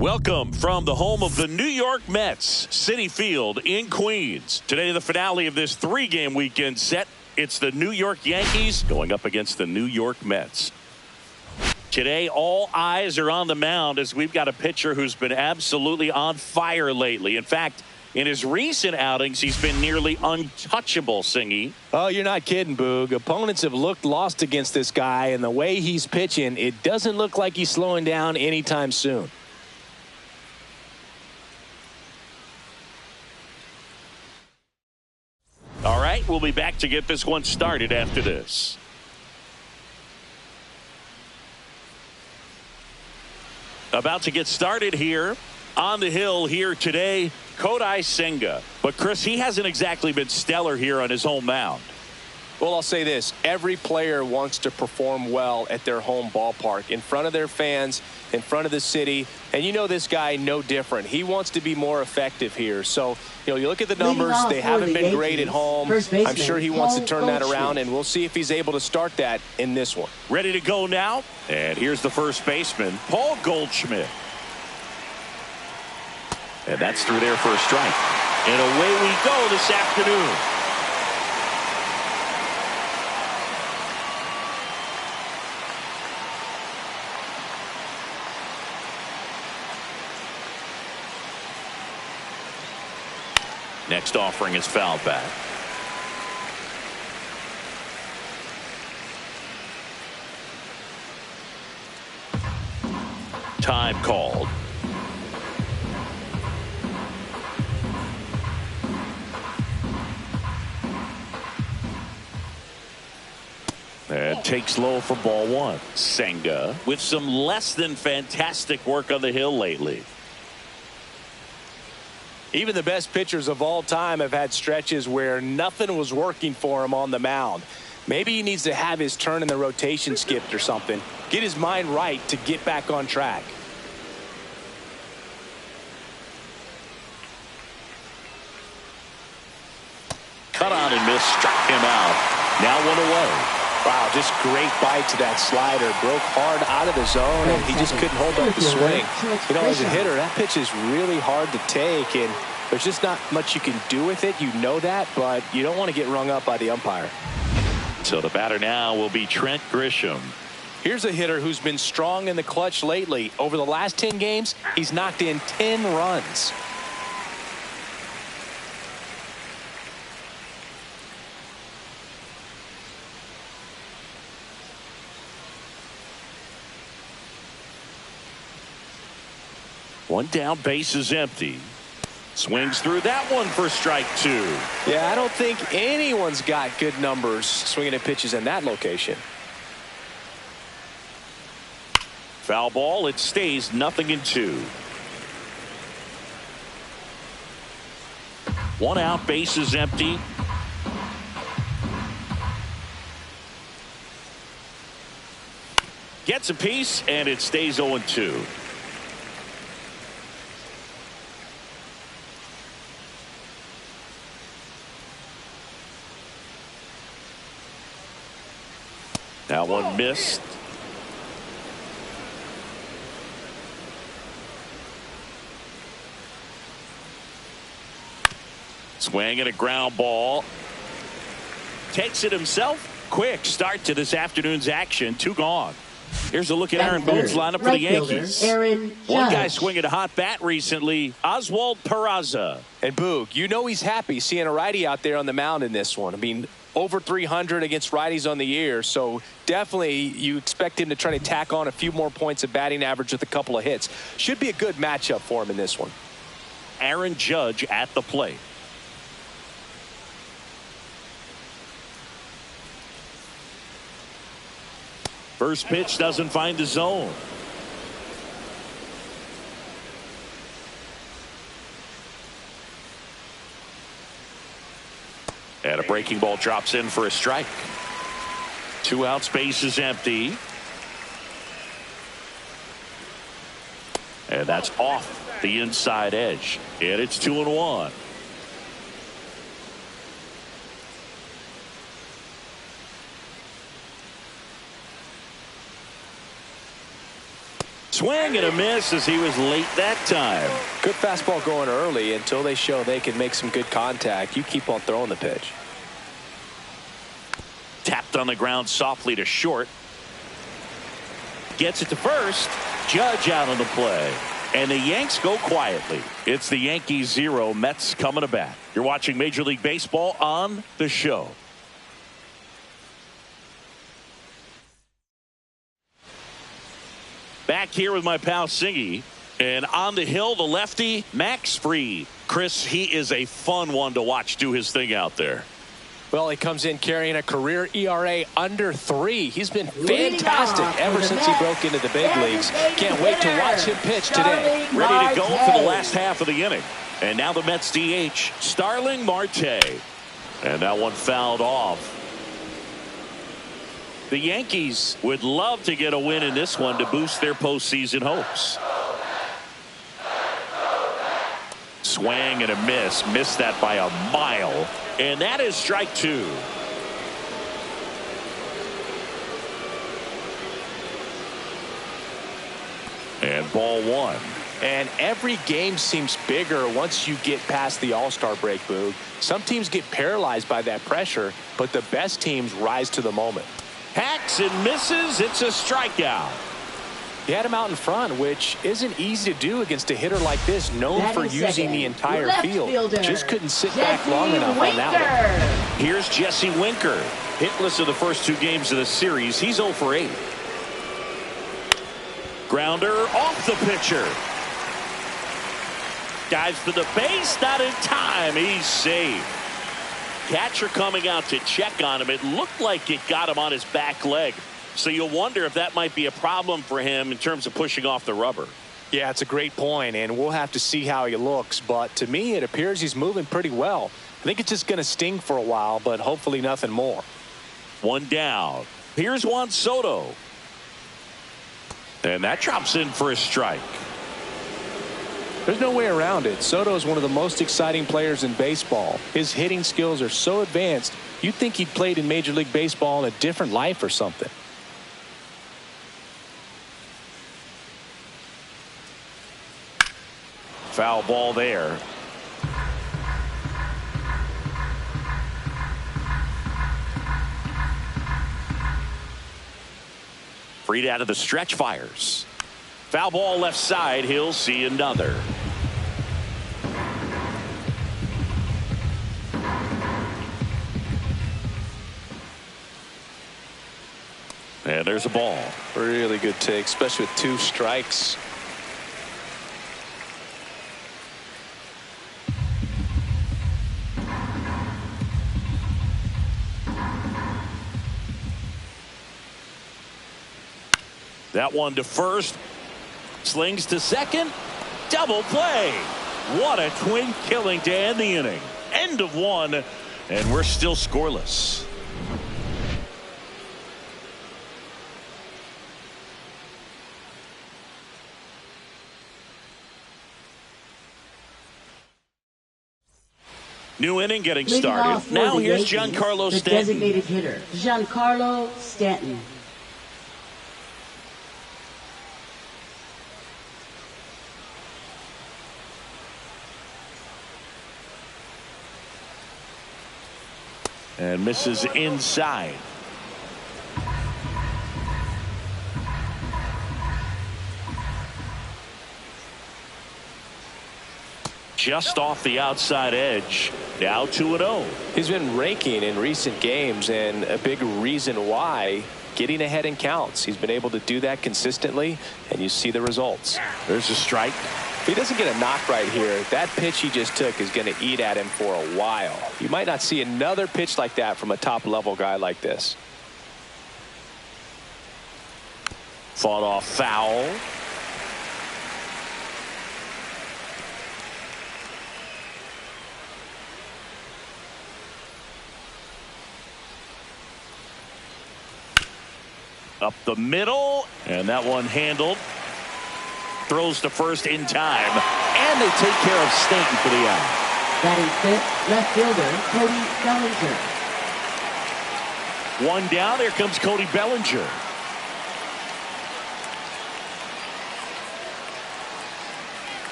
Welcome from the home of the New York Mets, Citi Field in Queens. Today, the finale of this three-game weekend set. It's the New York Yankees going up against the New York Mets. Today, all eyes are on the mound as we've got a pitcher who's been absolutely on fire lately. In fact, in his recent outings, he's been nearly untouchable, Singy. Oh, you're not kidding, Boog. Opponents have looked lost against this guy, and the way he's pitching, it doesn't look like he's slowing down anytime soon. All right, we'll be back to get this one started after this. About to get started here on the hill here today, Kodai Senga. But, Chris, he hasn't exactly been stellar here on his home mound. Well, I'll say this. Every player wants to perform well at their home ballpark, in front of their fans, in front of the city. And you know this guy no different. He wants to be more effective here. So, you look at the numbers. They haven't been great at home. I'm sure he wants to turn that around, and we'll see if he's able to start that in this one. Ready to go now. And here's the first baseman, Paul Goldschmidt. And that's through there for a strike. And away we go this afternoon. Next offering is fouled back. Time called. And takes low for ball one. Senga with some less than fantastic work on the hill lately. Even the best pitchers of all time have had stretches where nothing was working for him on the mound. Maybe he needs to have his turn in the rotation skipped or something. Get his mind right to get back on track. Cut on and miss, struck him out. Now one away. Wow, just great bite to that slider. Broke hard out of the zone, and he just couldn't hold up the swing. As a hitter, that pitch is really hard to take, and there's just not much you can do with it. You know that, but you don't want to get rung up by the umpire. So the batter now will be Trent Grisham. Here's a hitter who's been strong in the clutch lately. Over the last 10 games, he's knocked in 10 runs. One down, base is empty. Swings through that one for strike two. Yeah, I don't think anyone's got good numbers swinging at pitches in that location. Foul ball, it stays 0-2. One out, base is empty. Gets a piece, and it stays 0-2. That one missed. Swing and a ground ball. Takes it himself. Quick start to this afternoon's action. Two gone. Here's a look at Aaron Boone's lineup for the Yankees. One guy swinging a hot bat recently, Oswald Peraza. And Boog, you know he's happy seeing a righty out there on the mound in this one. I mean, over 300 against righties on the year, so definitely you expect him to try to tack on a few more points of batting average with a couple of hits. Should be a good matchup for him in this one. Aaron Judge at the plate. First pitch doesn't find the zone. And a breaking ball drops in for a strike. 2 outs, base is empty. And that's off the inside edge. And it's 2-1. Swing and a miss as he was late that time. Good fastball going early until they show they can make some good contact. You keep on throwing the pitch. Tapped on the ground softly to short. Gets it to first. Judge out on the play. And the Yanks go quietly. It's the Yankees 0, Mets coming to bat. You're watching Major League Baseball on The Show. Back here with my pal Singy. And on the hill, the lefty, Max Fried. Chris, he is a fun one to watch do his thing out there. Well, he comes in carrying a career ERA under 3. He's been fantastic ever since he broke into the big leagues. Can't wait to watch him pitch today. Ready to go for the last half of the inning. And now the Mets DH, Starling Marte. And that one fouled off. The Yankees would love to get a win in this one to boost their postseason hopes. Swing and a miss. Missed that by a mile. And that is strike 2. And ball 1. And every game seems bigger once you get past the All-Star break, Boog. Some teams get paralyzed by that pressure, but the best teams rise to the moment. Hacks and misses. It's a strikeout. He had him out in front, which isn't easy to do against a hitter like this, known for using the entire field. Just couldn't sit back long enough on that one. Here's Jesse Winker. Hitless of the first 2 games of the series. He's 0 for 8. Grounder off the pitcher. Dives to the base, not in time. He's safe. Catcher coming out to check on him. It looked like it got him on his back leg. So you'll wonder if that might be a problem for him in terms of pushing off the rubber. Yeah, it's a great point, and we'll have to see how he looks. But to me, it appears he's moving pretty well. I think it's just going to sting for a while, but hopefully nothing more. 1 down. Here's Juan Soto. And that drops in for a strike. There's no way around it. Soto is one of the most exciting players in baseball. His hitting skills are so advanced, you'd think he'd played in Major League Baseball in a different life or something. Foul ball there. Fried out of the stretch, fires. Foul ball left side. He'll see another. And there's a ball. Really good take, especially with 2 strikes. That one to first. Slings to second. Double play. What a twin killing to end the inning. End of 1. And we're still scoreless. New inning getting started. Now here's Giancarlo Stanton. Designated hitter, Giancarlo Stanton. And misses inside. Just off the outside edge. Now 2-0. He's been raking in recent games, and a big reason why, getting ahead in counts. He's been able to do that consistently, and you see the results. There's a strike. If he doesn't get a knock right here, that pitch he just took is going to eat at him for a while. You might not see another pitch like that from a top-level guy like this. Fought off foul. Up the middle, and that one handled. Throws to first in time, and they take care of Stanton for the out. Batting fifth, left fielder, Cody Bellinger. 1 down, here comes Cody Bellinger.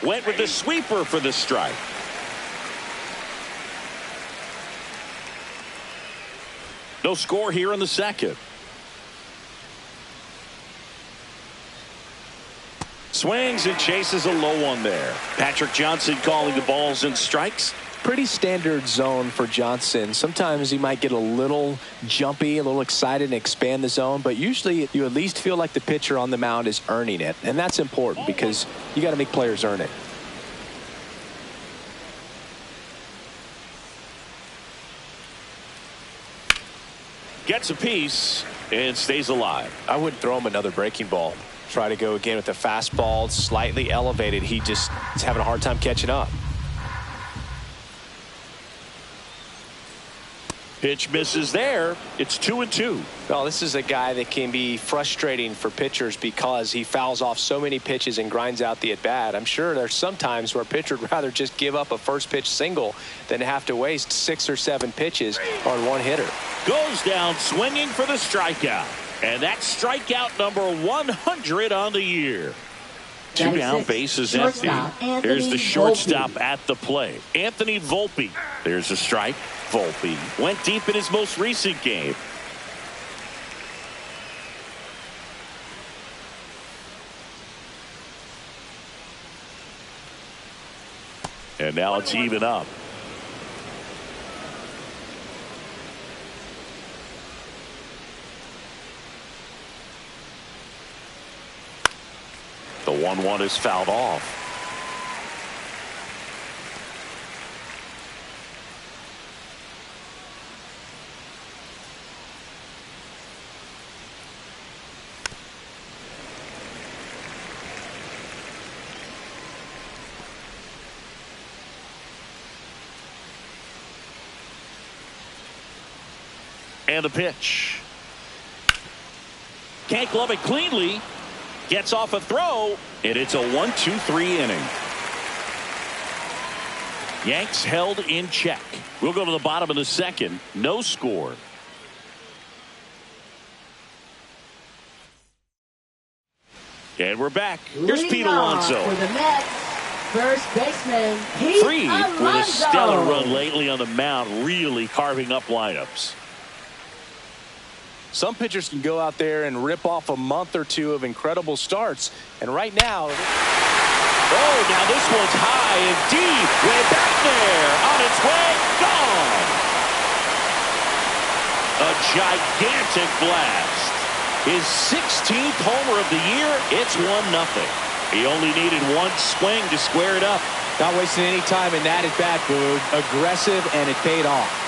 Went with the sweeper for the strike. No score here in the second. Swings and chases a low one there. Patrick Johnson calling the balls and strikes. Pretty standard zone for Johnson. Sometimes he might get a little jumpy, a little excited and expand the zone, but usually you at least feel like the pitcher on the mound is earning it, and that's important because you got to make players earn it. Gets a piece and stays alive. I wouldn't throw him another breaking ball. Try to go again with the fastball, slightly elevated. He just is having a hard time catching up. Pitch misses there. It's 2-2. Well, this is a guy that can be frustrating for pitchers because he fouls off so many pitches and grinds out the at-bat. I'm sure there's some times where a pitcher would rather just give up a first pitch single than have to waste 6 or 7 pitches on one hitter. Goes down swinging for the strikeout. And that's strikeout number 100 on the year. 2 down, bases empty. Here's the shortstop at the plate. Anthony Volpe. There's a strike. Volpe went deep in his most recent game. And now it's even up. The 1-1 is fouled off. And the pitch. Can't glove it cleanly. Gets off a throw, and it's a 1-2-3 inning. Yanks held in check. We'll go to the bottom of the second. No score. And we're back. Here's Pete Alonso. For the Mets, first baseman, Freed with a stellar run lately on the mound, really carving up lineups. Some pitchers can go out there and rip off a month or two of incredible starts. And right now, oh, now this one's high and deep. Way back there. On its way. Gone. A gigantic blast. His 16th homer of the year. It's 1-0. He only needed one swing to square it up. Not wasting any time in that at bat, Boog. Aggressive, and it paid off.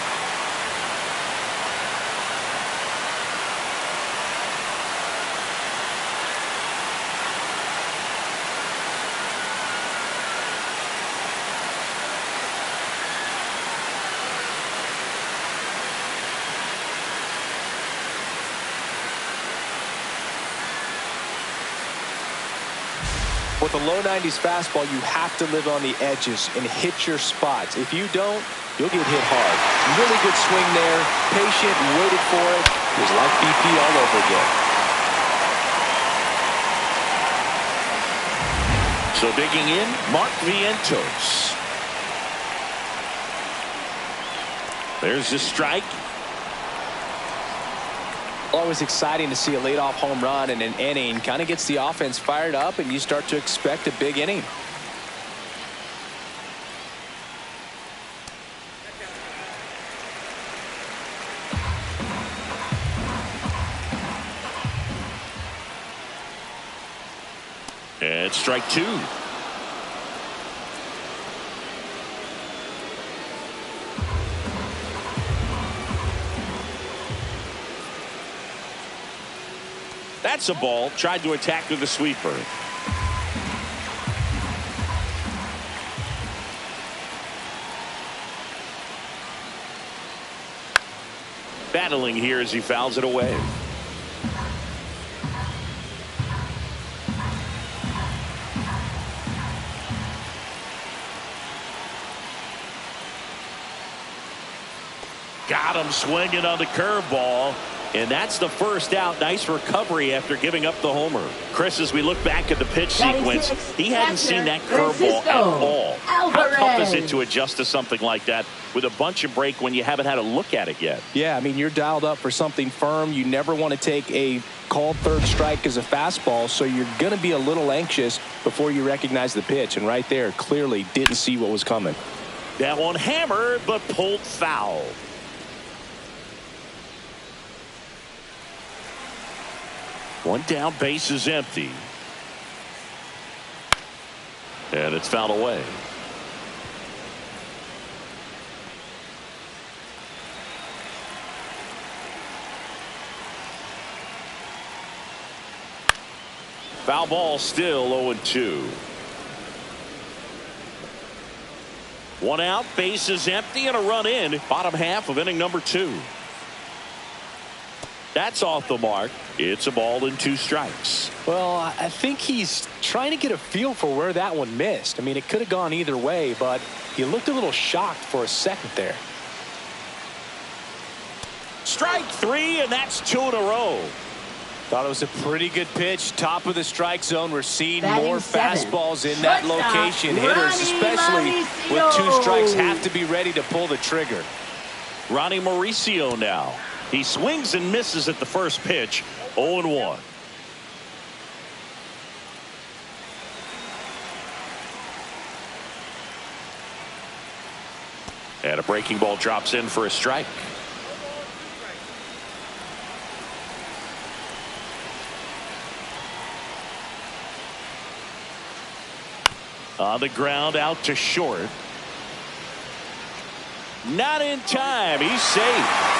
With a low 90s fastball, you have to live on the edges and hit your spots. If you don't, you'll get hit hard. Really good swing there. Patient, waited for it. It was like BP all over again. So digging in, Mark Vientos. There's the strike. Always exciting to see a leadoff home run in an inning. Kind of gets the offense fired up, and you start to expect a big inning. And strike 2. That's a ball. Tried to attack with the sweeper. Battling here as he fouls it away. Got him swinging on the curveball. And that's the first out. Nice recovery after giving up the homer. Chris, as we look back at the pitch sequence, he hadn't seen that curveball at all. How tough is it to adjust to something like that with a bunch of break when you haven't had a look at it yet? Yeah, I mean, you're dialed up for something firm. You never want to take a called third strike as a fastball, so you're going to be a little anxious before you recognize the pitch. And right there, clearly didn't see what was coming. That one hammered, but pulled foul. One down, base is empty. And it's fouled away. Foul ball, still 0-2. One out, base is empty, and a run in. Bottom half of inning number 2. That's off the mark. It's a ball and 2 strikes. Well, I think he's trying to get a feel for where that one missed. I mean, it could have gone either way, but he looked a little shocked for a second there. Strike 3, and that's 2 in a row. Thought it was a pretty good pitch. Top of the strike zone. We're seeing more fastballs in that location. Hitters, especially with 2 strikes, have to be ready to pull the trigger. Ronnie Mauricio now. He swings and misses at the first pitch. 0-1. And a breaking ball drops in for a strike. On the ground, out to short. Not in time. He's safe.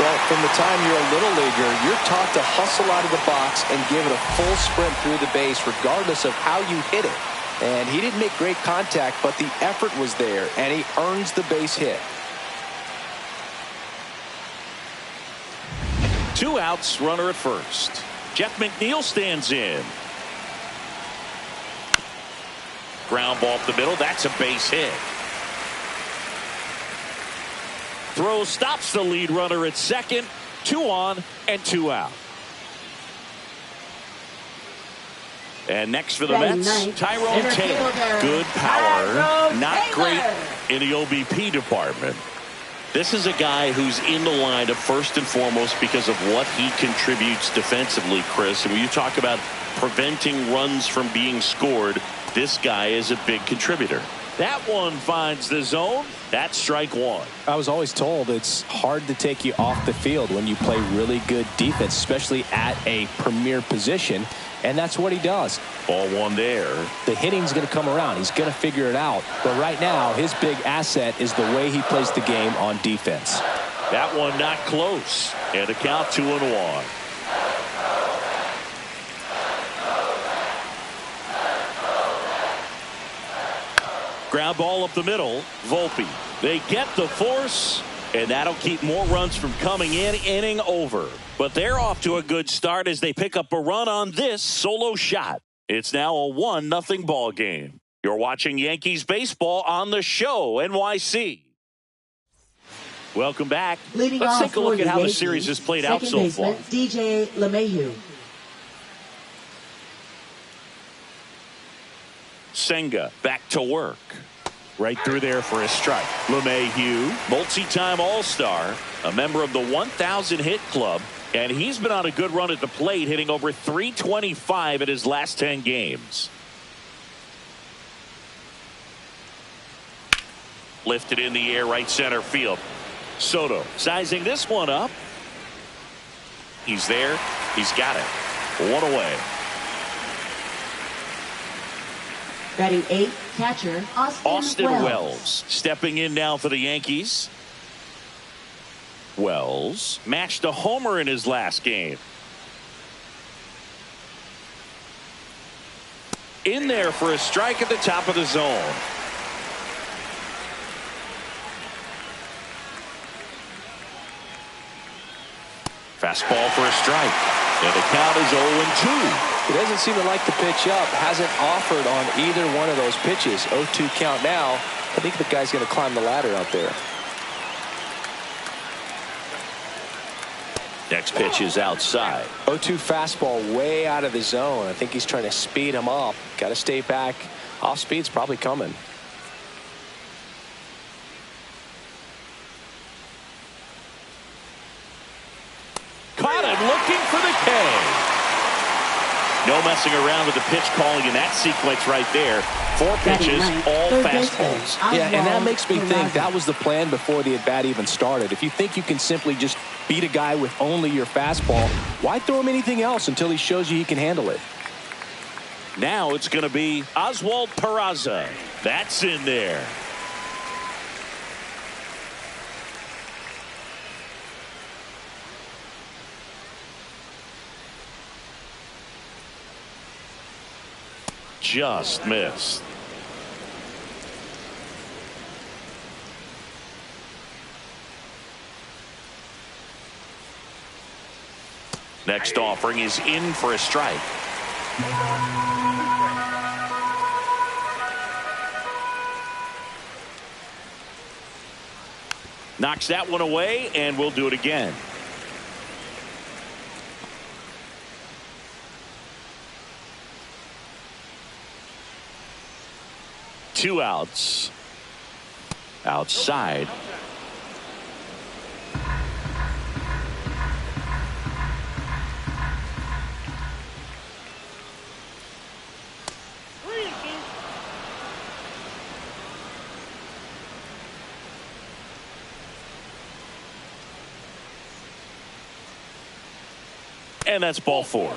Well, from the time you're a little leaguer, you're taught to hustle out of the box and give it a full sprint through the base regardless of how you hit it. And he didn't make great contact, but the effort was there, and he earns the base hit. 2 outs, runner at first. Jeff McNeil stands in. Ground ball up the middle. That's a base hit. Throw stops the lead runner at second. 2 on and 2 out. And next for the Mets, Tyrone Taylor. Good power. Not great in the OBP department. This is a guy who's in the lineup first and foremost because of what he contributes defensively, Chris. And when you talk about preventing runs from being scored, this guy is a big contributor. That one finds the zone. That's strike 1. I was always told it's hard to take you off the field when you play really good defense, especially at a premier position. And that's what he does. Ball 1 there. The hitting's going to come around. He's going to figure it out. But right now, his big asset is the way he plays the game on defense. That one not close. And a count 2-1. Ground ball up the middle. Volpe. They get the force, and that'll keep more runs from coming in. Inning over. But they're off to a good start as they pick up a run on this solo shot. It's now a 1-0 ball game. You're watching Yankees baseball on the show, NYC. Welcome back. Let's take a look at how the series has played out so far. DJ LeMahieu. Senga back to work. Right through there for a strike. LeMahieu, multi-time All-Star, a member of the 1,000 hit club, and he's been on a good run at the plate, hitting over .325 in his last 10 games. Lifted in the air, right center field. Soto sizing this one up. He's there. He's got it. 1 away. Batting 8, catcher Austin Wells stepping in now for the Yankees. Wells matched a homer in his last game. In there for a strike at the top of the zone. Fastball for a strike. And the count is 0-2. He doesn't seem to like the pitch up. Hasn't offered on either one of those pitches. 0-2 count now. I think the guy's going to climb the ladder out there. Next pitch is outside. 0-2 fastball way out of the zone. I think he's trying to speed him up. Got to stay back. Off speed's probably coming. Caught him looking for the K. No messing around with the pitch calling in that sequence right there. 4 pitches, all fastballs. Yeah, and that makes me think that was the plan before the at-bat even started. If you think you can simply just beat a guy with only your fastball, why throw him anything else until he shows you he can handle it? Now it's going to be Oswald Peraza. That's in there. Just missed. Next offering is in for a strike. Knocks that one away, and we'll do it again. Two outs. Outside. And that's ball 4.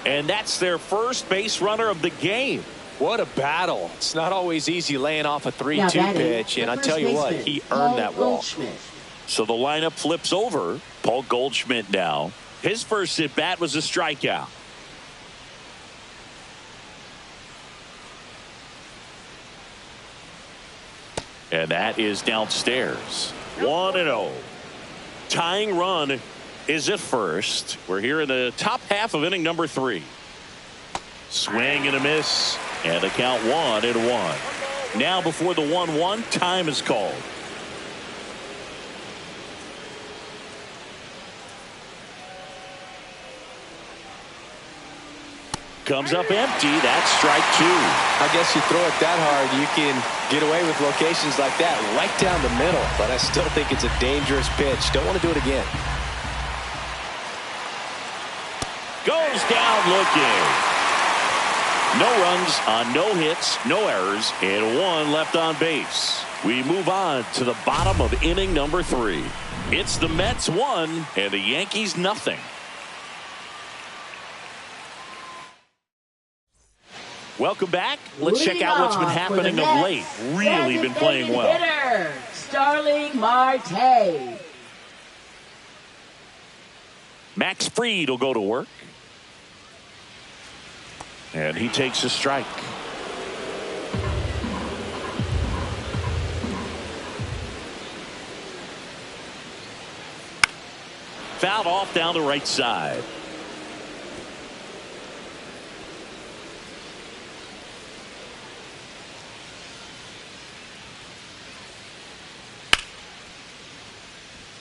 And that's their first base runner of the game. What a battle. It's not always easy laying off a 3-2 pitch, and I tell you what, he earned that walk. So the lineup flips over. Paul Goldschmidt now. His first at bat was a strikeout. And that is downstairs. 1-0. Tying run is at first. We're here in the top half of inning number 3. Swing and a miss. And the count 1-1. Now before the 1-1, time is called. Comes up empty. That's strike 2. I guess you throw it that hard, you can get away with locations like that right down the middle. But I still think it's a dangerous pitch. Don't want to do it again. Goes down looking. No runs on no hits, no errors, and 1 left on base. We move on to the bottom of inning number 3. It's the Mets 1 and the Yankees nothing. Welcome back. Let's check out what's been happening of late. Really been playing well. Hitter, Starling Marte. Max Fried will go to work. And he takes a strike. Fouled off down the right side.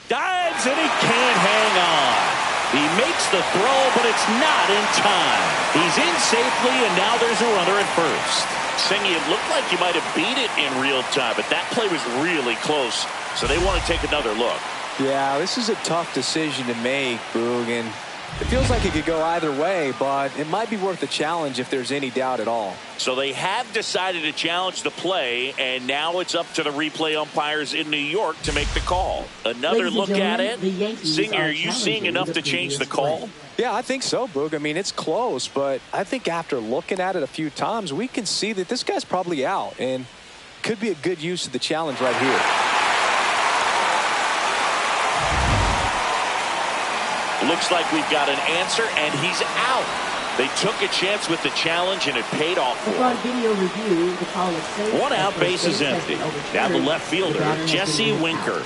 Dives and he can't hang on. He makes the throw, but it's not in time. He's in safely, and now there's a runner at first. Singy, it looked like he might have beat it in real time, but that play was really close, so they want to take another look. Yeah, this is a tough decision to make, Boog, and it feels like it could go either way, but it might be worth a challenge if there's any doubt at all. So they have decided to challenge the play, and now it's up to the replay umpires in New York to make the call. Another look at it. Singer, are you seeing enough to change the call? Yeah, I think so, Boog. I mean, it's close, but I think after looking at it a few times, we can see that this guy's probably out, and could be a good use of the challenge right here. Looks like we've got an answer, and he's out. They took a chance with the challenge, and it paid off for them. One out, base is empty. Now the left fielder, Jesse Winker.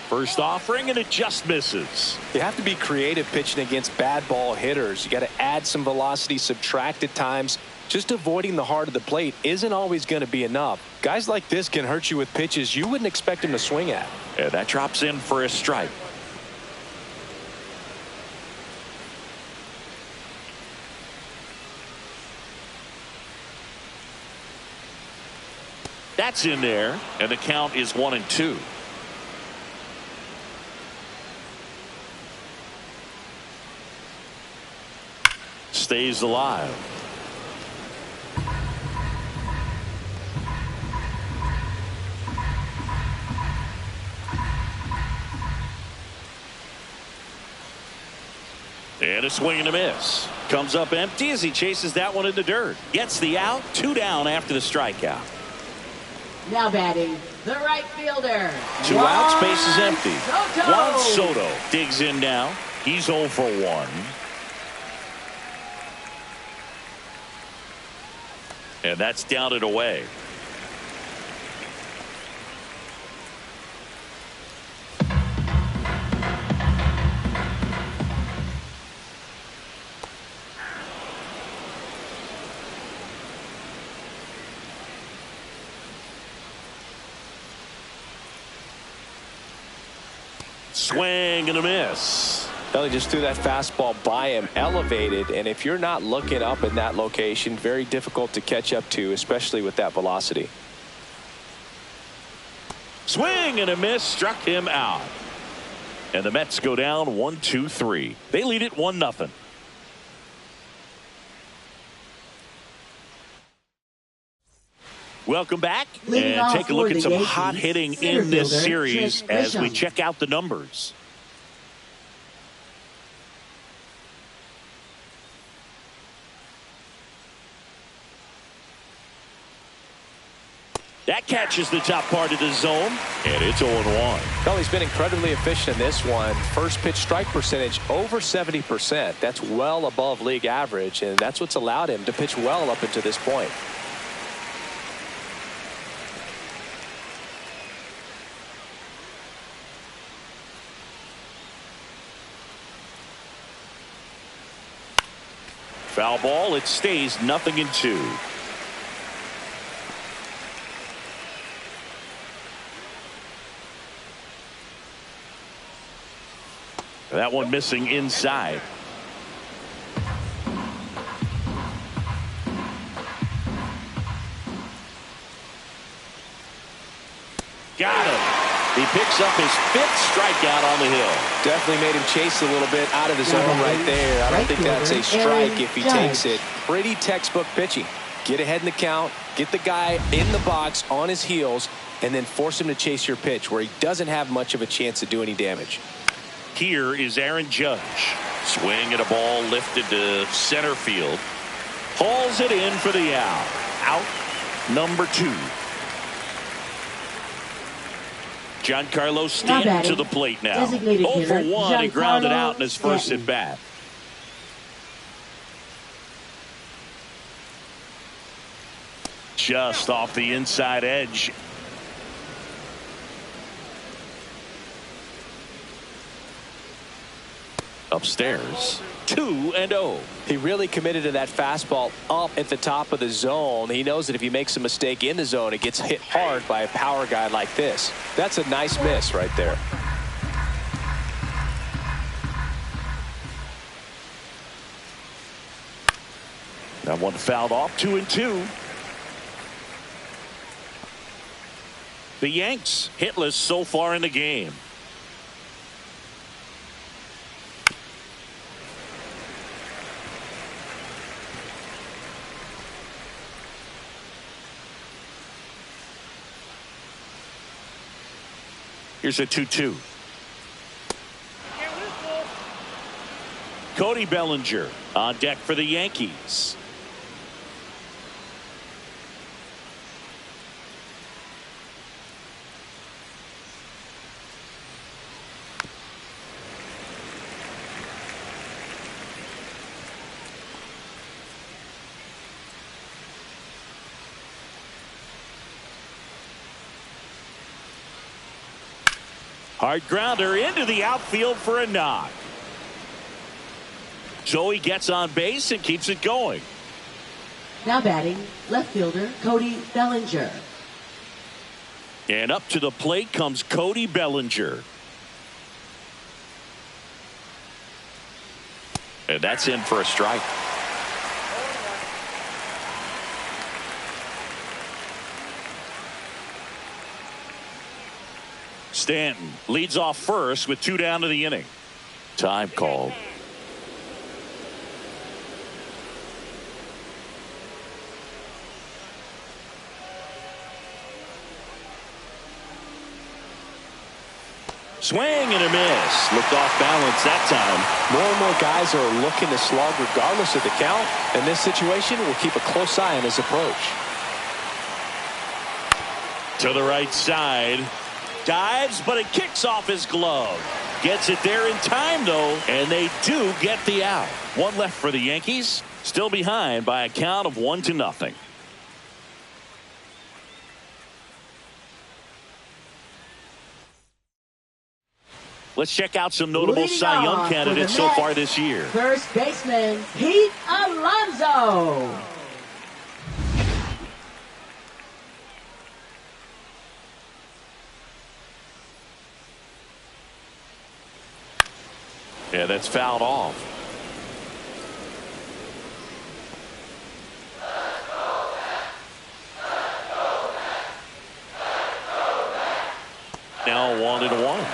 First offering, and it just misses. You have to be creative pitching against bad ball hitters. You got to add some velocity, subtract at times, Just avoiding the heart of the plate isn't always going to be enough. Guys like this can hurt you with pitches you wouldn't expect him to swing at. Yeah, that drops in for a strike. That's in there, and the count is 1-2. Stays alive. And a swing and a miss. Comes up empty as he chases that one in the dirt. Gets the out. 2 down after the strikeout. Now batting, the right fielder. 2 outs, base is empty. Soto. Juan Soto digs in now. He's 0 for 1. And that's down and away. Swing and a miss. Well, he just threw that fastball by him, elevated, and if you're not looking up in that location, very difficult to catch up to, especially with that velocity. Swing and a miss, struck him out. And the Mets go down 1-2-3. They lead it 1-0. Welcome back, and take a look at some hot hitting in this series as we check out the numbers. That catches the top part of the zone, and it's 0-1. Well, he's been incredibly efficient in this one. First pitch strike percentage over 70%. That's well above league average, and that's what's allowed him to pitch well up until this point. Foul ball. It stays 0-2. That one missing inside. Got him. He picks up his 5th strikeout on the hill. Definitely made him chase a little bit out of the zone right there. I don't think that's a strike if he takes it. Pretty textbook pitching. Get ahead in the count, get the guy in the box on his heels, and then force him to chase your pitch where he doesn't have much of a chance to do any damage. Here is Aaron Judge. Swing at a ball lifted to center field. Hauls it in for the out. Out number 2. Giancarlo Stanton to the plate now. 0 for 1. He grounded out in his first at bat. Just off the inside edge. Upstairs, 2-0. He really committed to that fastball up at the top of the zone. He knows that if he makes a mistake in the zone, it gets hit hard by a power guy like this. That's a nice miss right there. That one fouled off. 2-2. The Yanks hitless so far in the game. Here's a 2-2. Cody Bellinger on deck for the Yankees. Hard grounder into the outfield for a knock. So he gets on base and keeps it going. Now batting, left fielder Cody Bellinger. And up to the plate comes Cody Bellinger. And that's in for a strike. Stanton leads off first with 2 down to the inning. Time called. Swing and a miss. Looked off balance that time. More and more guys are looking to slug regardless of the count. In this situation, we'll keep a close eye on his approach. To the right side. Dives, but it kicks off his glove. Gets it there in time, though, and they do get the out. One left for the Yankees. Still behind by a count of 1-0. Let's check out some notable Leading Cy Young off candidates for the so far Mets, this year. First baseman Pete Alonso. Yeah, that's fouled off. Now 1-1.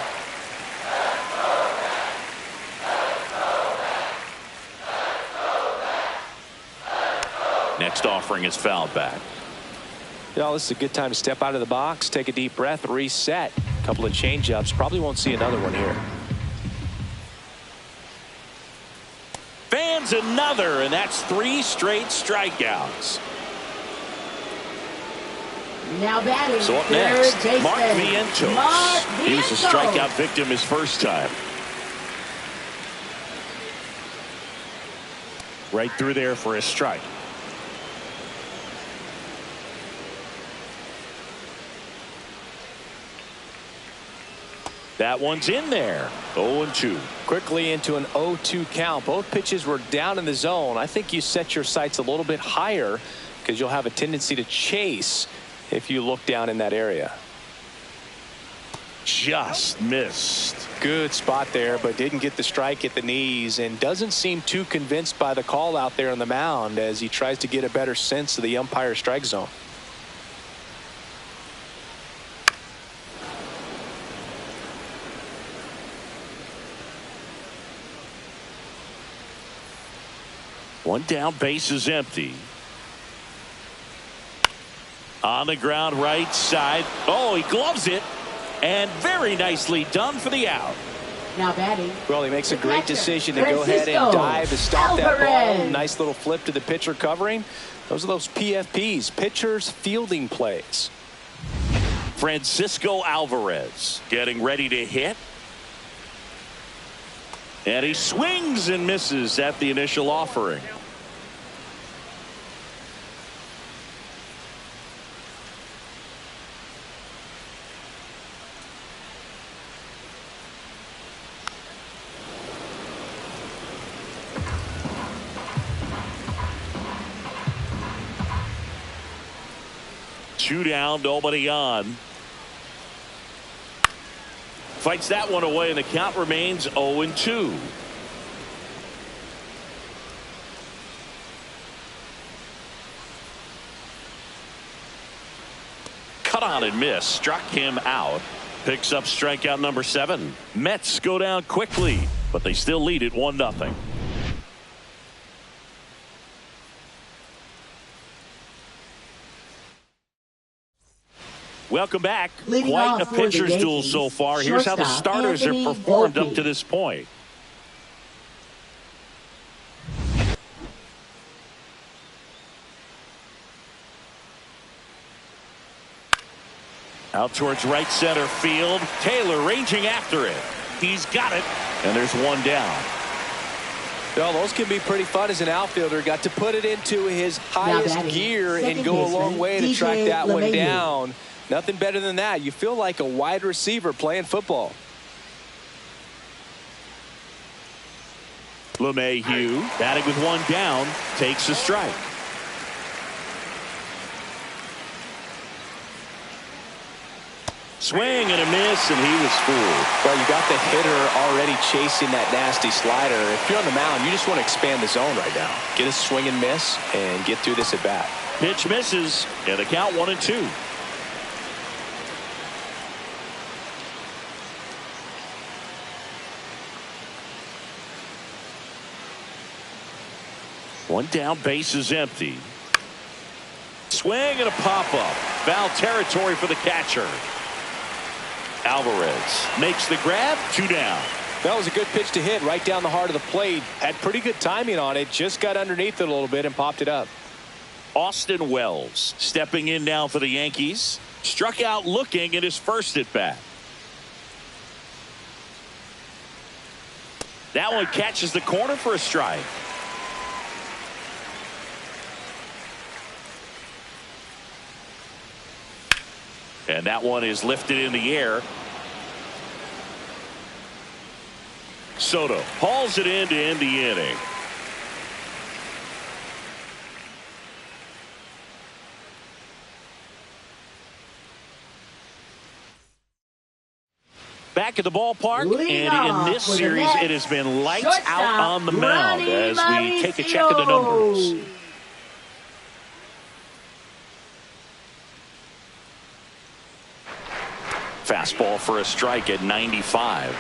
Next offering is fouled back. You know, this is a good time to step out of the box, take a deep breath, reset. A couple of changeups. Probably won't see another one here. Fans another, and that's 3 straight strikeouts. Now batting, So up third next, baseman, Mark Vientos. Mark He was a Vientos. strikeout victim his first time. Right through there for a strike. That one's in there. 0-2. Quickly into an 0-2 count. Both pitches were down in the zone. I think you set your sights a little bit higher because you'll have a tendency to chase if you look down in that area. Just missed. Good spot there, but didn't get the strike at the knees and doesn't seem too convinced by the call out there on the mound as he tries to get a better sense of the umpire's strike zone. One down, base is empty. On the ground, right side. Oh, he gloves it. And very nicely done for the out. Now batting. Well, he makes a great decision to go Francisco ahead and dive to stop that ball. Alvarez. Nice little flip to the pitcher covering. Those are those PFPs, pitchers fielding plays. Francisco Alvarez getting ready to hit. And he swings and misses at the initial offering. Two down, nobody on. Fights that one away, and the count remains 0-2. Cut on and miss. Struck him out. Picks up strikeout number 7. Mets go down quickly, but they still lead it 1-0. Welcome back. Leading Quite off a for pitcher's the duel Yankees, so far. Here's how the shortstop starters have Anthony performed up Volpe. to this point. Out towards right center field. Taylor ranging after it. He's got it. And there's one down. Well, those can be pretty fun as an outfielder. Got to put it into his highest batting, gear and second go a long baseman, way to DJ track that one LeMahieu. down. Nothing better than that. You feel like a wide receiver playing football. LeMahieu batting with one down takes a strike. Swing and a miss, and he was fooled. Well, you got the hitter already chasing that nasty slider. If you're on the mound, you just want to expand the zone right now. Get a swing and miss and get through this at bat. Pitch misses, and the count 1-2. One down, base is empty. Swing and a pop-up. Foul territory for the catcher. Alvarez makes the grab, 2 down. That was a good pitch to hit right down the heart of the plate. Had pretty good timing on it. Just got underneath it a little bit and popped it up. Austin Wells stepping in now for the Yankees. Struck out looking at his first at bat. That one catches the corner for a strike. And that one is lifted in the air. Soto hauls it in to end the inning. Back at the ballpark, and in this series, it has been lights out on the mound as we take a check of the numbers. Fastball for a strike at 95.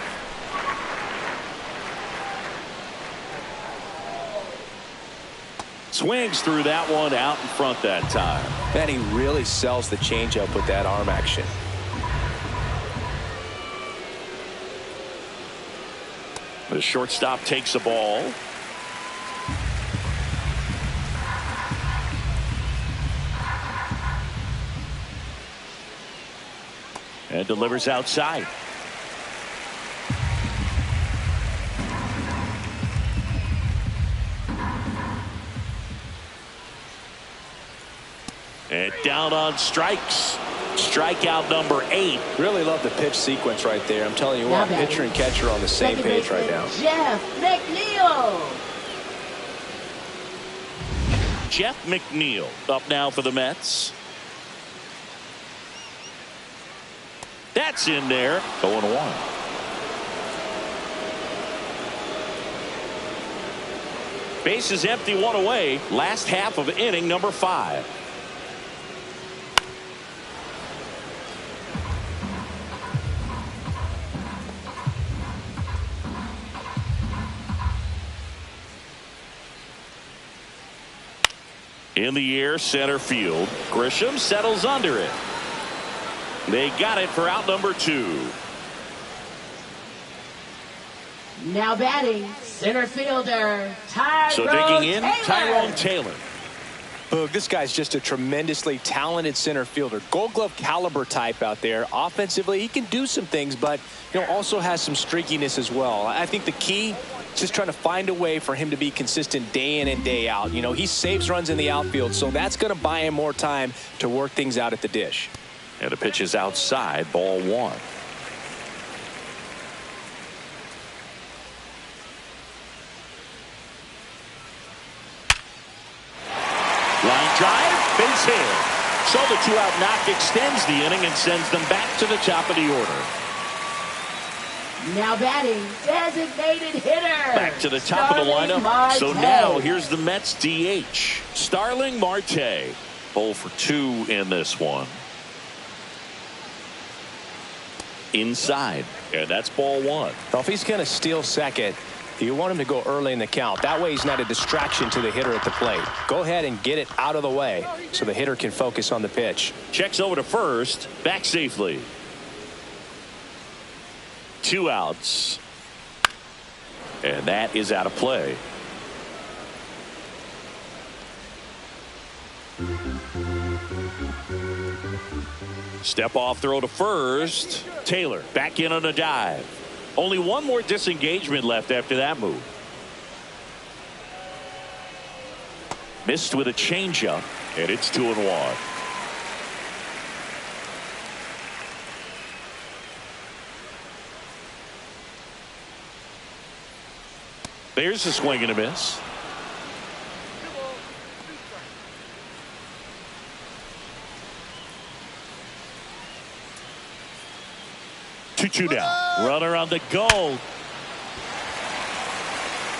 Swings through that one out in front that time. And he really sells the changeup with that arm action. The shortstop takes the ball. And delivers outside. And down on strikes. Strikeout number 8. Really love the pitch sequence right there. I'm telling you what, pitcher and catcher on the same page right now. Jeff McNeil up now for the Mets. That's in there. 0-1. Base is empty, 1 away. Last half of inning number 5. In the air, center field. Grisham settles under it. They got it for out number 2. Now batting, center fielder, Tyrone So digging in, Taylor. Tyrone Taylor. Boog, this guy's just a tremendously talented center fielder. Gold Glove caliber type out there. Offensively, he can do some things, but also has some streakiness as well. I think the key is just trying to find a way for him to be consistent day in and day out. He saves runs in the outfield, so that's going to buy him more time to work things out at the dish. And the pitch is outside, ball 1. Line drive, base hit. So the 2-out knock extends the inning and sends them back to the top of the order. Now batting, designated hitter. Back to the top of the lineup. Marte. So now here's the Mets DH. Starling Marte. 0 for 2 in this one. Inside, and that's ball 1. Well, if he's going to steal second, you want him to go early in the count. That way he's not a distraction to the hitter at the plate. Go ahead and get it out of the way so the hitter can focus on the pitch. Checks over to first, back safely. 2 outs, and that is out of play. Step off throw to first. Taylor back in on a dive. Only one more disengagement left after that move. Missed with a changeup, and it's 2-1. There's a swing and a miss. 2-2 now. Runner on the go.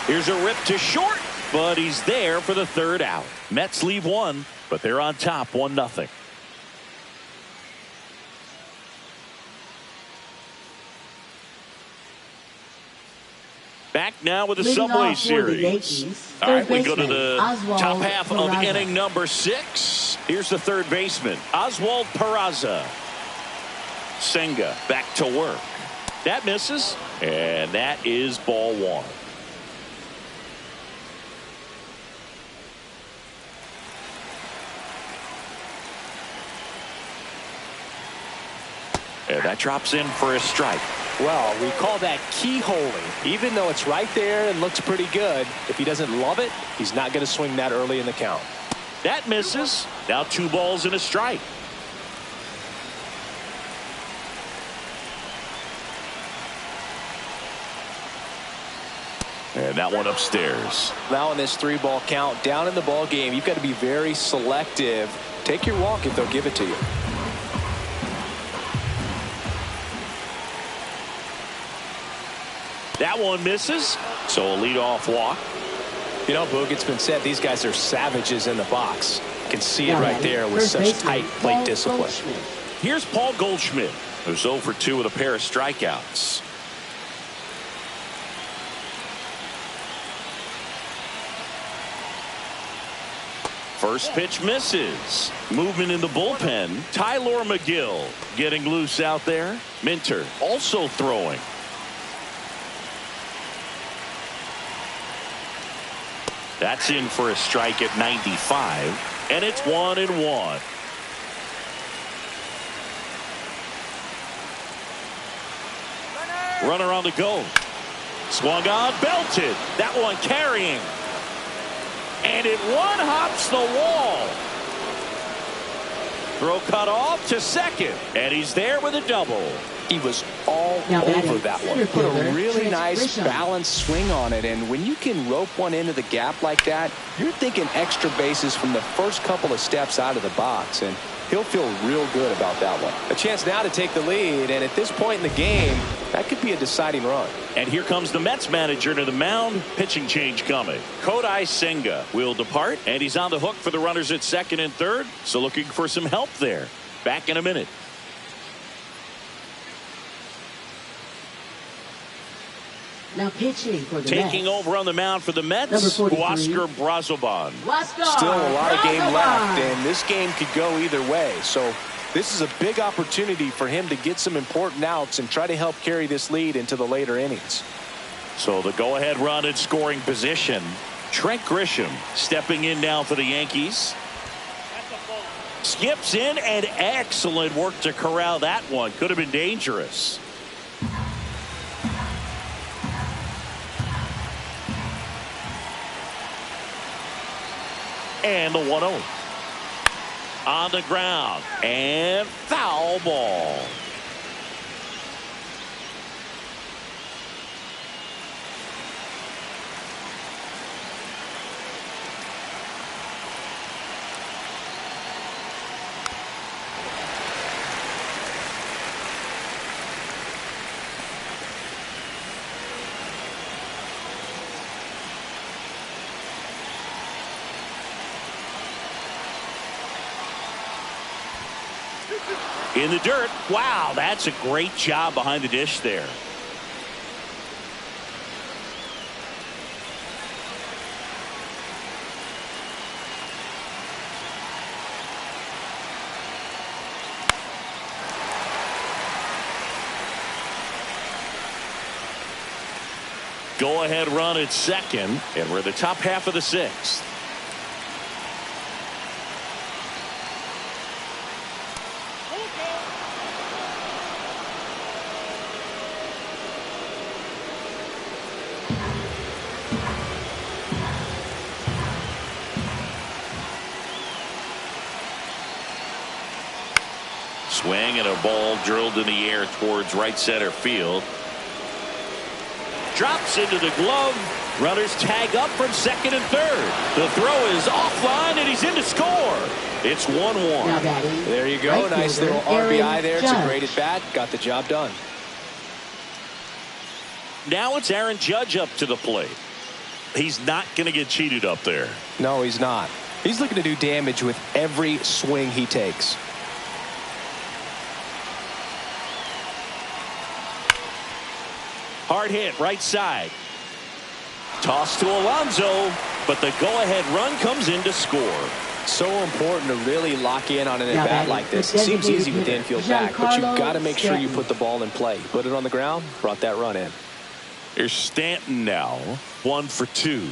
Here's a rip to short, but he's there for the third out. Mets leave one, but they're on top 1-0. Back now with the Subway Series. All right, we go to the top half of inning number 6. Here's the third baseman, Oswald Peraza. Senga back to work. That misses, and that is ball 1. And that drops in for a strike. Well, we call that keyholing. Even though it's right there and looks pretty good, if he doesn't love it, he's not going to swing that early in the count. That misses. Now 2 balls and a strike. And that one upstairs. Now in this 3-ball count, down in the ball game, you've got to be very selective. Take your walk if they'll give it to you. That one misses, so a leadoff walk. You know, Boog, it's been said these guys are savages in the box. You can see it right there with such tight plate discipline. Here's Paul Goldschmidt, who's 0 for 2 with a pair of strikeouts. First pitch misses. Movement in the bullpen. Tyler McGill getting loose out there. Minter also throwing. That's in for a strike at 95, and it's 1-1. Runner on the go. Swung on, belted. That one carrying. And it one-hops the wall. Throw cut off to second, and he's there with a double. He was all over that one. Put a really nice balanced swing on it, and when you can rope one into the gap like that, you're thinking extra bases from the first couple of steps out of the box, and he'll feel real good about that one. A chance now to take the lead, and at this point in the game, that could be a deciding run. And here comes the Mets manager to the mound. Pitching change coming. Kodai Senga will depart, and he's on the hook for the runners at second and third, so looking for some help there. Back in a minute. Now pitching for the Taking Mets. over on the mound for the Mets, Oscar Brazoban. Still a lot of game left, and this game could go either way. So this is a big opportunity for him to get some important outs and try to help carry this lead into the later innings. So the go-ahead run in scoring position. Trent Grisham stepping in now for the Yankees. Skips in, and excellent work to corral that one. Could have been dangerous. And the 1-0. On the ground. And foul ball. In the dirt. Wow, that's a great job behind the dish there. Go ahead run at second, and we're in the top half of the 6th. Swing and a ball drilled in the air towards right center field. Drops into the glove. Runners tag up from second and third. The throw is offline, and he's in to score. It's 1-1. There you go. Nice little RBI there. It's a great at bat. Got the job done. Now it's Aaron Judge up to the plate. He's not going to get cheated up there. No, he's not. He's looking to do damage with every swing he takes. Hard hit right side. Toss to Alonso, but the go-ahead run comes in to score. So important to really lock in on an at-bat like this. It seems easy with the infield back, but you've got to make sure you put the ball in play. Put it on the ground, brought that run in. Here's Stanton now, 1 for 2.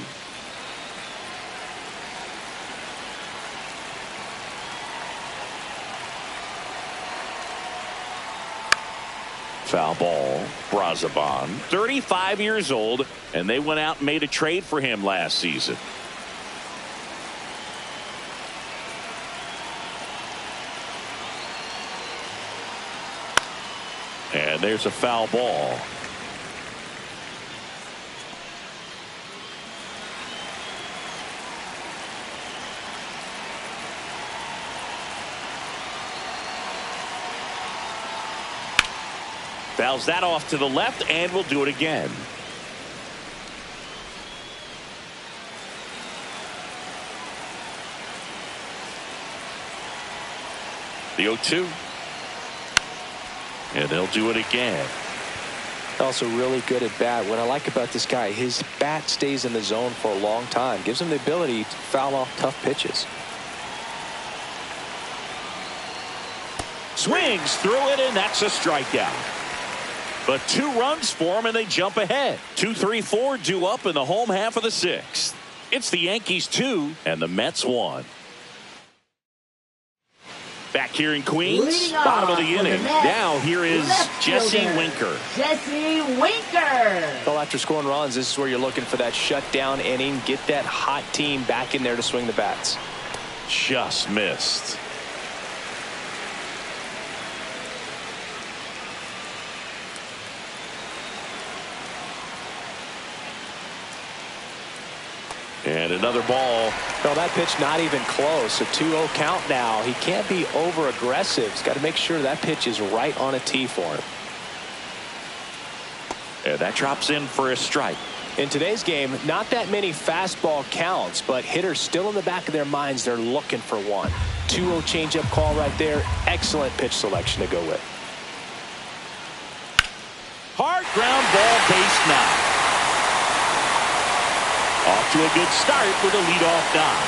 Foul ball. Brazaban, 35 years old, and they went out and made a trade for him last season. And there's a foul ball. Fouls that off to the left, and we'll do it again. The 0-2. And they'll do it again. Also really good at bat. What I like about this guy, his bat stays in the zone for a long time. Gives him the ability to foul off tough pitches. Swings through it, and that's a strikeout. But 2 runs for him, and they jump ahead. 2-3-4 due up in the home half of the 6th. It's the Yankees 2 and the Mets 1. Back here in Queens, bottom of the inning. Now here is Jesse Winker. Jesse Winker. Well, after scoring runs, this is where you're looking for that shutdown inning. Get that hot team back in there to swing the bats. Just missed. And another ball. No, that pitch not even close. A 2-0 count now. He can't be over aggressive. He's got to make sure that pitch is right on a tee for him. And that drops in for a strike. In today's game, not that many fastball counts, but hitters still in the back of their minds, they're looking for one. 2-0 changeup call right there. Excellent pitch selection to go with. Hard ground ball, base knock. Off to a good start with a leadoff knock.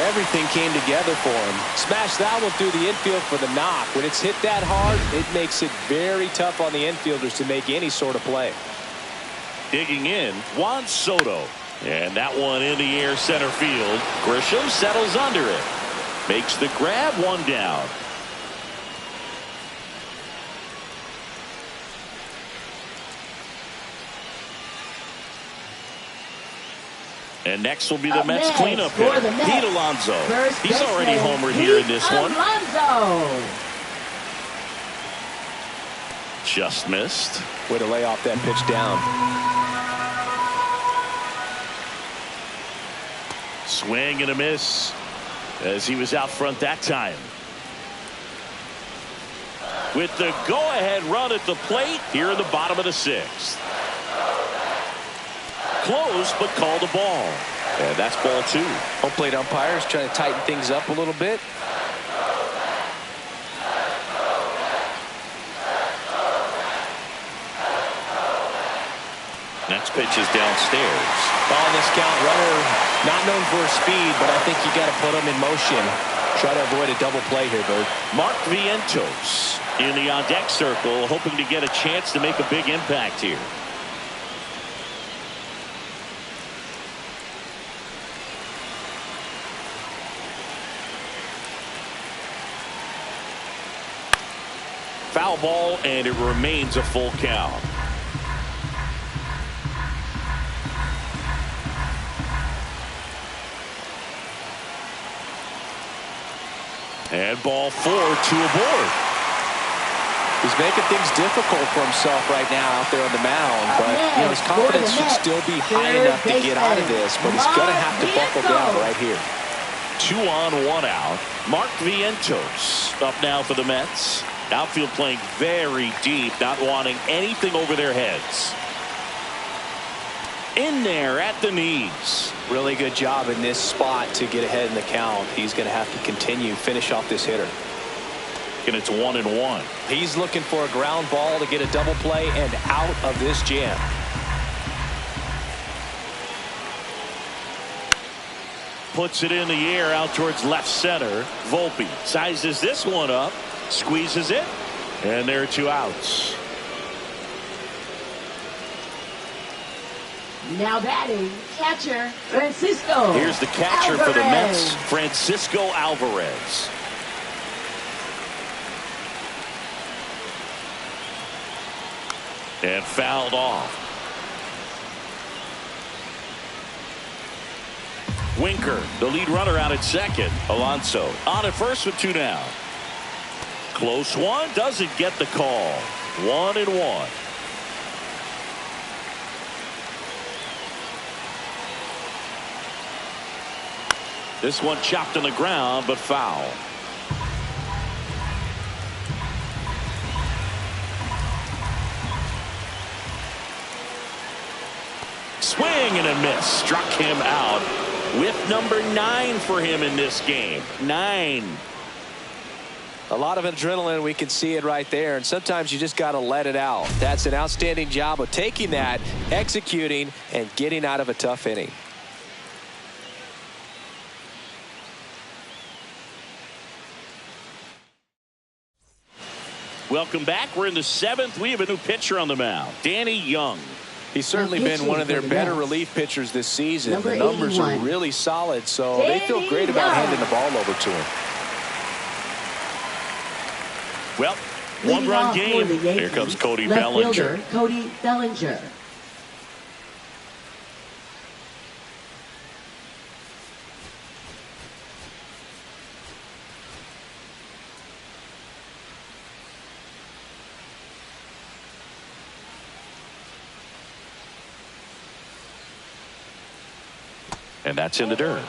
Everything came together for him. Smash that one through the infield for the knock. When it's hit that hard, it makes it very tough on the infielders to make any sort of play. Digging in, Juan Soto. And that one in the air center field. Grisham settles under it. Makes the grab, 1 down. And next will be the Mets cleanup hitter, Pete Alonso. He's already homered here in this one. Just missed. Way to lay off that pitch down. Swing and a miss as he was out front that time. With the go-ahead run at the plate here in the bottom of the 6th. Close, but called a ball. And that's ball 2. Home plate umpires trying to tighten things up a little bit. Next pitch is downstairs. On this count, runner not known for his speed, but I think you got to put him in motion. Try to avoid a double play here, Bird. Mark Vientos in the on-deck circle, hoping to get a chance to make a big impact here. Foul ball, and it remains a full count. And ball 4, 2 aboard. He's making things difficult for himself right now out there on the mound, but his confidence should still be high enough to get out of this, but he's going to have to buckle down right here. 2 on, 1 out. Mark Vientos up now for the Mets. Outfield playing very deep, not wanting anything over their heads. In there at the knees. Really good job in this spot to get ahead in the count. He's going to have to continue, finish off this hitter. And it's 1-1. He's looking for a ground ball to get a double play and out of this jam. Puts it in the air out towards left center. Volpe sizes this one up, squeezes it, and there are 2 outs. Now batting, catcher, Francisco. Here's the catcher Alvarez. for the Mets, Francisco Alvarez. And fouled off. Winker, the lead runner, out at second. Alonso on at first with 2 down. Close one, doesn't get the call. 1-1. This one chopped on the ground, but foul. Swing and a miss. Struck him out with number 9 for him in this game. 9. A lot of adrenaline. We can see it right there. And sometimes you just got to let it out. That's an outstanding job of taking that, executing, and getting out of a tough inning. Welcome back. We're in the 7th. We have a new pitcher on the mound, Danny Young. He's certainly been one of their better relief pitchers this season. The numbers are really solid, so they feel great about handing the ball over to him. Well, 1-run game. Here comes Cody Bellinger. Cody Bellinger. And that's in the dirt.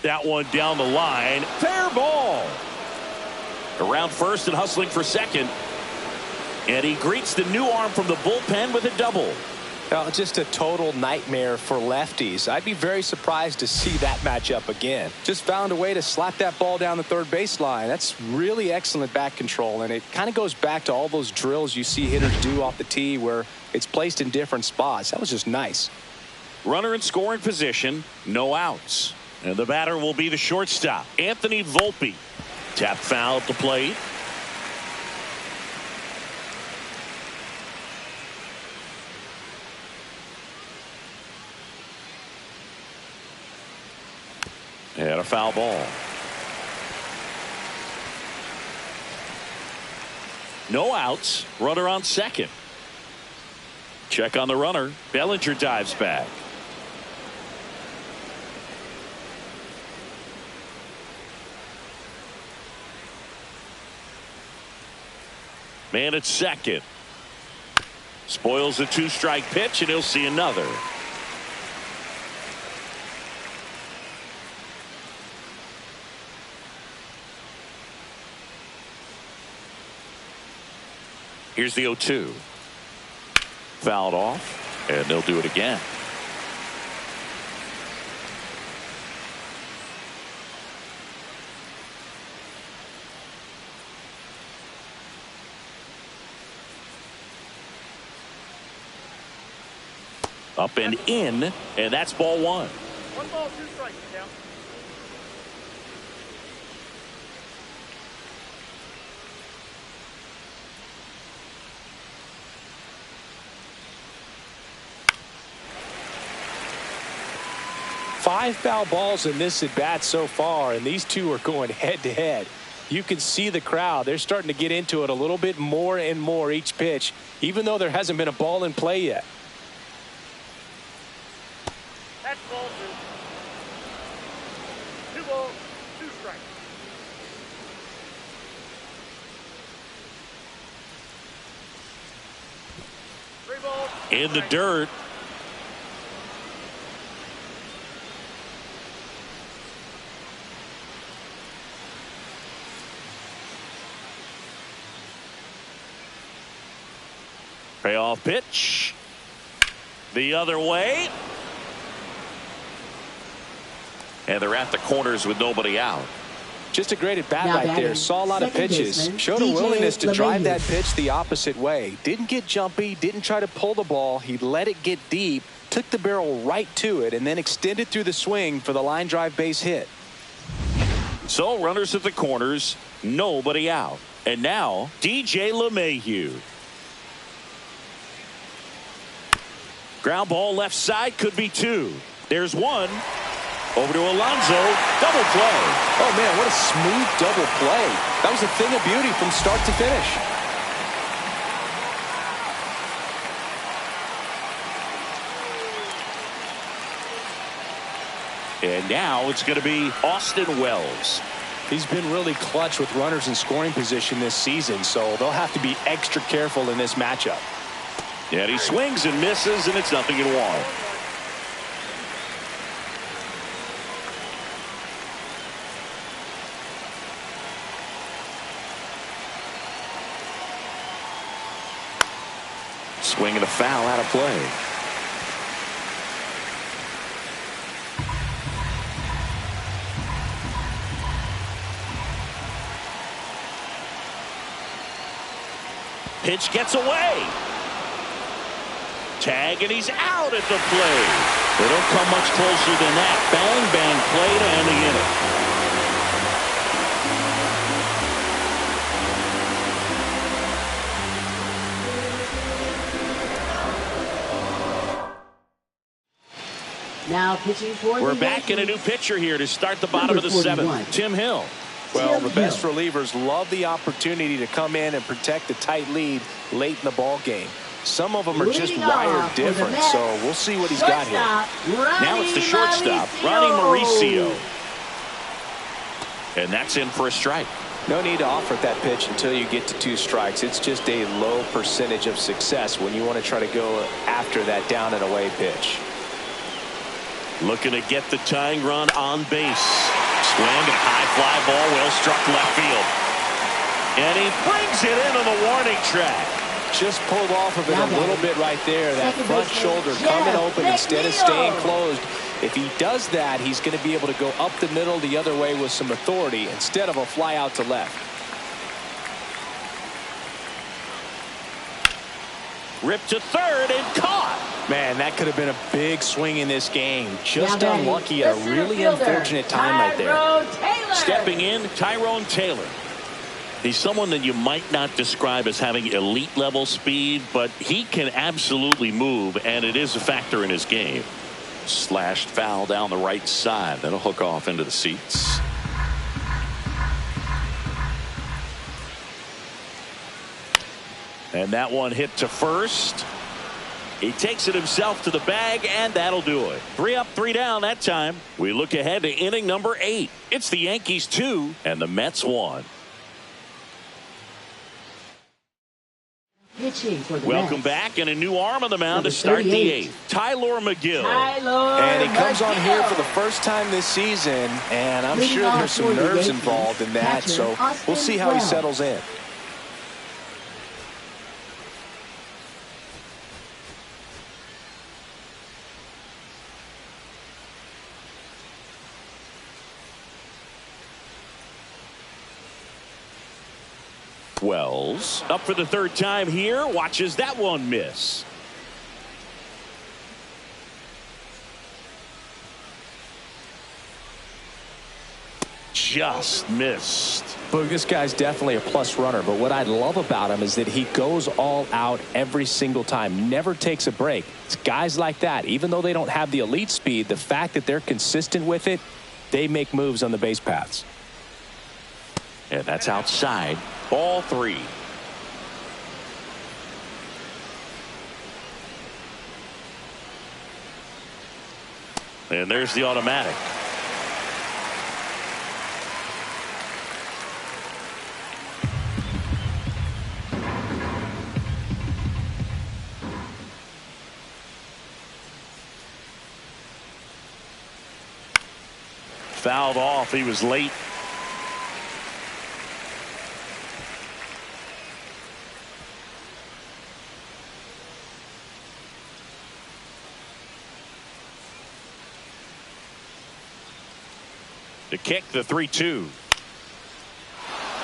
That one down the line. Fair ball. Around first and hustling for second. And he greets the new arm from the bullpen with a double. Just a total nightmare for lefties. I'd be very surprised to see that matchup again. Just found a way to slap that ball down the third baseline. That's really excellent back control, and it kind of goes back to all those drills you see hitters do off the tee where it's placed in different spots. That was just nice. Runner in scoring position, no outs. And the batter will be the shortstop, Anthony Volpe. Tap foul at the plate. And a foul ball. No outs. Runner on second. Check on the runner. Bellinger dives back. Man at second. Spoils the 2-strike pitch, and he'll see another. Here's the 0-2. Fouled off, and they'll do it again. Up and in, and that's ball 1. 1 ball, 2 strikes. Down. Five foul balls in this at bat so far, and these two are going head to head. You can see the crowd. They're starting to get into it a little bit more and more each pitch, even though there hasn't been a ball in play yet. That's ball 2. 2 balls, 2 strikes. 3 balls, in the dirt. Payoff pitch. The other way. And they're at the corners with nobody out. Just a great at bat right there. Saw a lot of pitches. Showed a willingness to drive that pitch the opposite way. Didn't get jumpy. Didn't try to pull the ball. He let it get deep. Took the barrel right to it and then extended through the swing for the line drive base hit. So runners at the corners. Nobody out. And now DJ LeMahieu. Ground ball left side, could be two. There's one. Over to Alonso. Double play. Oh, man, what a smooth double play. That was a thing of beauty from start to finish. And now it's going to be Austin Wells. He's been really clutch with runners in scoring position this season, so they'll have to be extra careful in this matchup. And he swings and misses, and it's 0-1. Swing and a foul out of play. Pitch gets away. Tag, and he's out at the plate. They don't come much closer than that. Bang, bang play to end the inning. Now pitching for We're back in a new pitcher here to start the bottom of the seventh. Tim Hill. Well, the best relievers love the opportunity to come in and protect a tight lead late in the ball game. Some of them are just wired different, so we'll see what he's got here. Now it's the shortstop, Ronnie Mauricio. And that's in for a strike. No need to offer that pitch until you get to 2 strikes. It's just a low percentage of success when you want to try to go after that down and away pitch. Looking to get the tying run on base. Swing and high fly ball, well struck left field. And he brings it into the warning track. Just pulled off of it a little bit right there. That front shoulder coming open instead of staying closed. If he does that, he's going to be able to go up the middle the other way with some authority instead of a fly out to left. Ripped to third and caught. Man, that could have been a big swing in this game. Just unlucky at a really unfortunate time right there. Stepping in, Tyrone Taylor. He's someone that you might not describe as having elite level speed, but he can absolutely move, and it is a factor in his game. Slashed foul down the right side. That'll hook off into the seats. And that one hit to first. He takes it himself to the bag, and that'll do it. 3 up, 3 down that time. We look ahead to inning number 8. It's the Yankees 2 and the Mets 1. Welcome back, and a new arm on the mound to start the 8th. Tyler McGill. And he comes on here for the first time this season, and I'm sure there's some nerves involved in that, so we'll see how he settles in. Wells up for the 3rd time here, watches that one miss. Just missed. Look, this guy's definitely a plus runner, but what I love about him is that he goes all out every single time, never takes a break. It's guys like that, even though they don't have the elite speed, the fact that they're consistent with it, they make moves on the base paths. And that's outside. Ball 3. And there's the automatic. Fouled off. He was late. To kick the 3-2.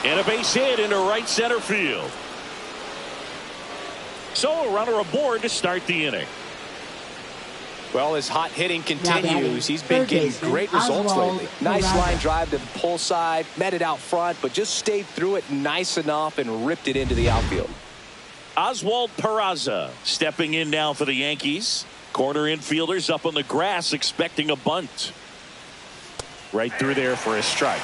And a base hit into right center field. So a runner aboard to start the inning. Well, his hot hitting continues. He's been getting great results lately. Nice line drive to the pull side, met it out front, but just stayed through it nice enough and ripped it into the outfield. Oswald Peraza stepping in now for the Yankees. Corner infielders up on the grass expecting a bunt. Right through there for a strike.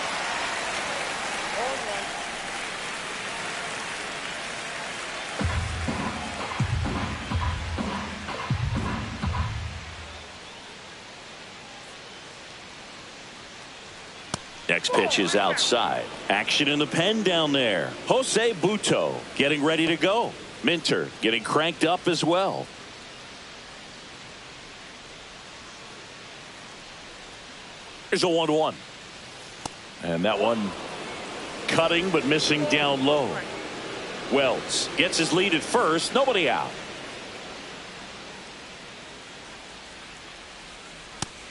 Next pitch is outside. Action in the pen down there. Jose Buto getting ready to go. Minter getting cranked up as well. Here's a 1-1. And that one cutting but missing down low. Wells gets his lead at first. Nobody out.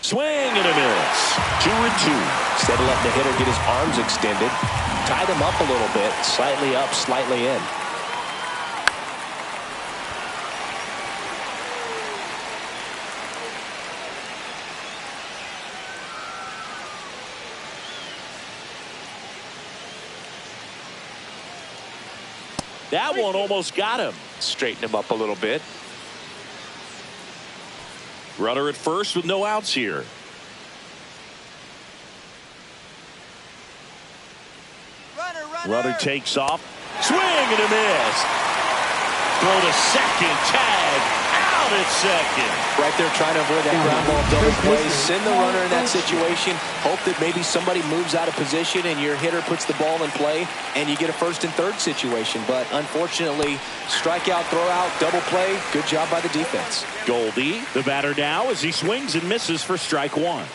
Swing and a miss. 2-2. Instead of letting the hitter get his arms extended, tied him up a little bit. Slightly up, slightly in. That one almost got him. Straighten him up a little bit. Runner at first with no outs here. Runner takes off. Swing and a miss. Throw to second. Tag. Out at second. Right there trying to avoid that ground ball double play. Send the runner in that situation. Hope that maybe somebody moves out of position and your hitter puts the ball in play and you get a first and third situation. But unfortunately, strikeout, throw out, double play. Good job by the defense. Goldie, the batter now as he swings and misses for strike one.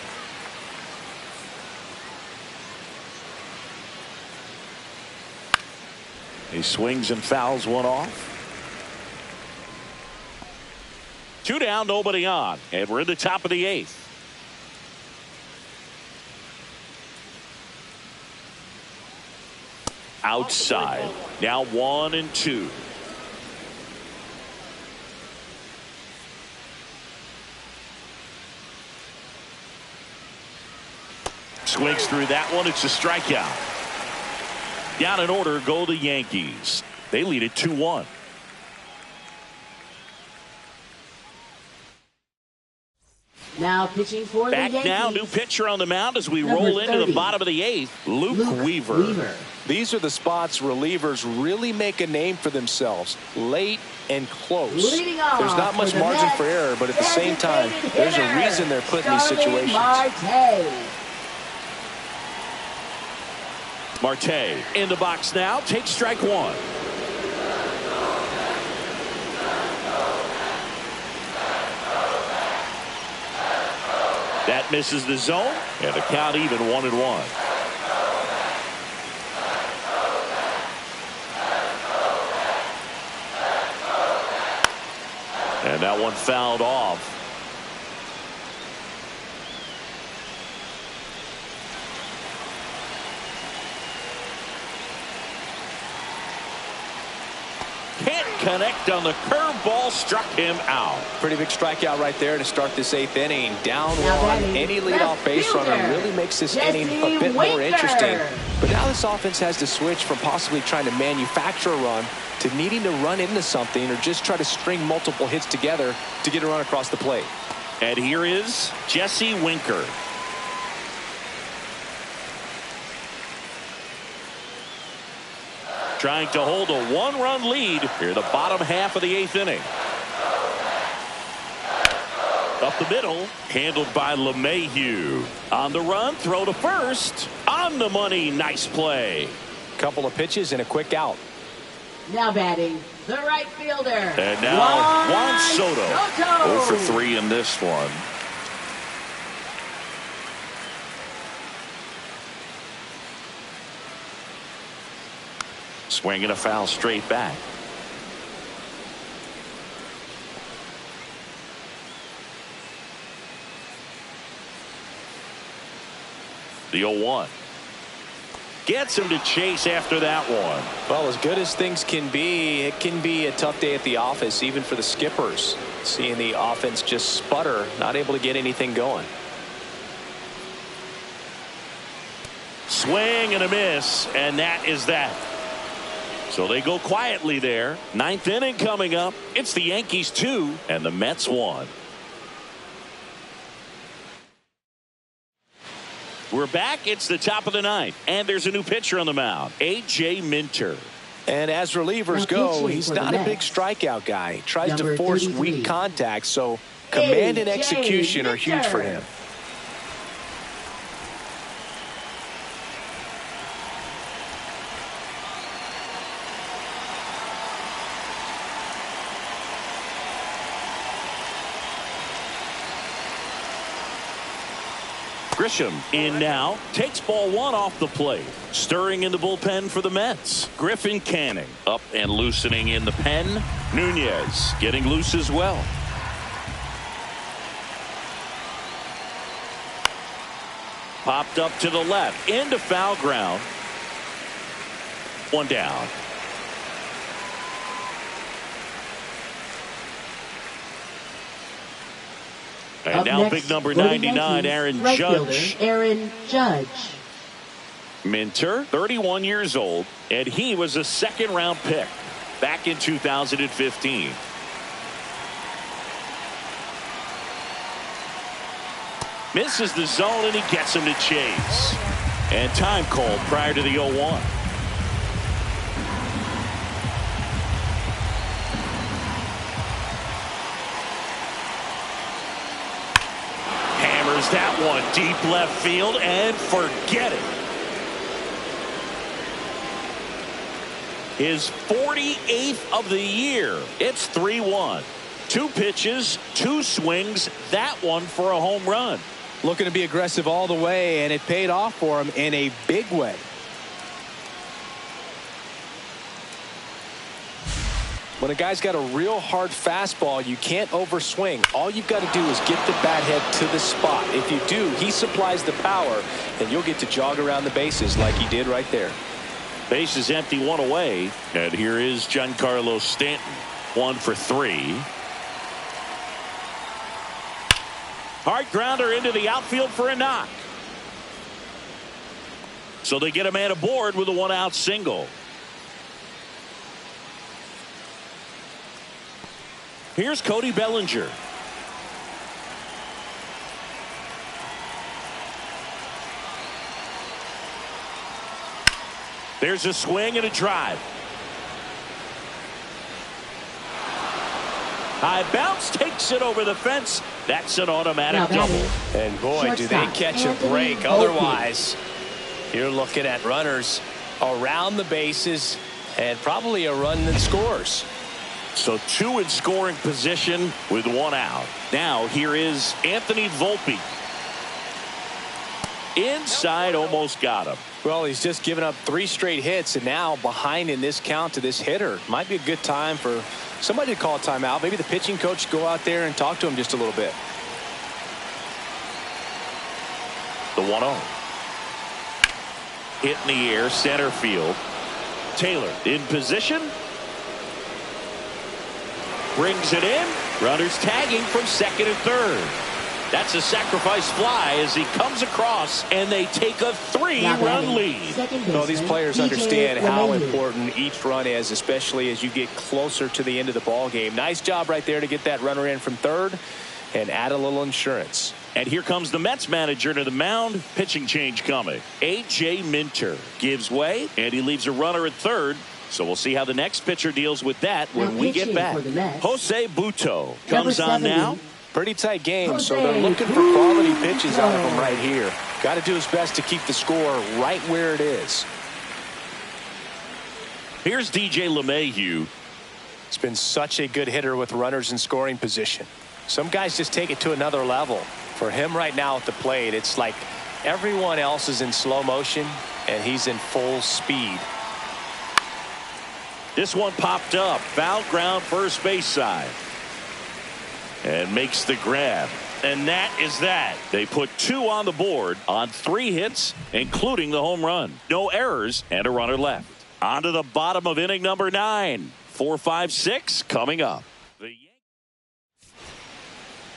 He swings and fouls one off. 2 down, nobody on. And we're in the top of the 8th. Outside. Now 1-2. Swings through that one. It's a strikeout. Down in order go the Yankees. They lead it 2-1. Now pitching for the Yankees. Back now, new pitcher on the mound as we roll into the bottom of the 8th. Luke Weaver. These are the spots relievers really make a name for themselves. Late and close. There's not much margin for error, but at the same time, there's a reason they're put in these situations. Marte in the box now. Takes strike one. That misses the zone, and the count even 1-1. And that one fouled off. Can't connect on the curveball, struck him out. Pretty big strikeout right there to start this 8th inning. Down one, any leadoff base runner really makes this inning a bit more interesting. But now this offense has to switch from possibly trying to manufacture a run to needing to run into something or just try to string multiple hits together to get a run across the plate. And here is Jesse Winker. Trying to hold a 1-run lead here in the bottom half of the 8th inning. Up the middle, handled by LeMahieu. On the run, throw to first. On the money, nice play. Couple of pitches and a quick out. Now batting, the right fielder. And now Juan Soto. 0 for 3 in this one. Swing and a foul straight back. The 0-1. Gets him to chase after that one. Well, as good as things can be, it can be a tough day at the office, even for the skippers. Seeing the offense just sputter, not able to get anything going. Swing and a miss, and that is that. So they go quietly there. Ninth inning coming up. It's the Yankees 2 and the Mets 1. We're back. It's the top of the ninth, and there's a new pitcher on the mound, A.J. Minter. And as relievers go, he's not a big strikeout guy. He tries to force weak contact, so command and execution are huge for him. Grisham in now, takes ball one off the plate. Stirring in the bullpen for the Mets. Griffin Canning up and loosening in the pen. Nunez getting loose as well. Popped up to the left into foul ground. One down. And Up now next, big number for the 99, Yankees, Aaron right Judge. fielder, Aaron Judge. Minter, 31 years old, and he was a second-round pick back in 2015. Misses the zone, and he gets him to chase. And time called prior to the 0-1. That one deep left field, and forget it. His 48th of the year. It's 3-1. 2 pitches, 2 swings, that one for a home run. Looking to be aggressive all the way, and it paid off for him in a big way. When a guy's got a real hard fastball, you can't overswing. All you've got to do is get the bat head to the spot. If you do, he supplies the power, and you'll get to jog around the bases like he did right there. Base is empty, 1 away. And here is Giancarlo Stanton, 1 for 3. Hard grounder into the outfield for a knock. So they get a man aboard with a 1-out single. Here's Cody Bellinger. There's a swing and a drive. High bounce, takes it over the fence. That's an automatic double. And boy, do they catch a break. Otherwise, you're looking at runners around the bases and probably a run that scores. So 2 in scoring position with 1 out. Now here is Anthony Volpe. Inside, almost got him. Well, he's just given up 3 straight hits, and now behind in this count to this hitter. Might be a good time for somebody to call a timeout. Maybe the pitching coach go out there and talk to him just a little bit. The 1-0. Hit in the air, center field. Taylor in position. Brings it in. Runners tagging from second and third. That's a sacrifice fly as he comes across, and they take a 3-run lead. Well, these players understand how important each run is, especially as you get closer to the end of the ball game. Nice job right there to get that runner in from third and add a little insurance. And here comes the Mets manager to the mound. Pitching change coming. A.J. Minter gives way, and he leaves a runner at third. So we'll see how the next pitcher deals with that when we get back. Jose Butto comes on now. Pretty tight game, so they're looking for quality pitches out of him right here. Got to do his best to keep the score right where it is. Here's DJ LeMahieu. It's been such a good hitter with runners in scoring position. Some guys just take it to another level. For him right now at the plate, it's like everyone else is in slow motion, and he's in full speed. This one popped up. Foul ground first base side. And makes the grab. And that is that. They put 2 on the board on 3 hits, including the home run. No errors and a runner left. On to the bottom of inning number 9. 4, 5, 6 coming up.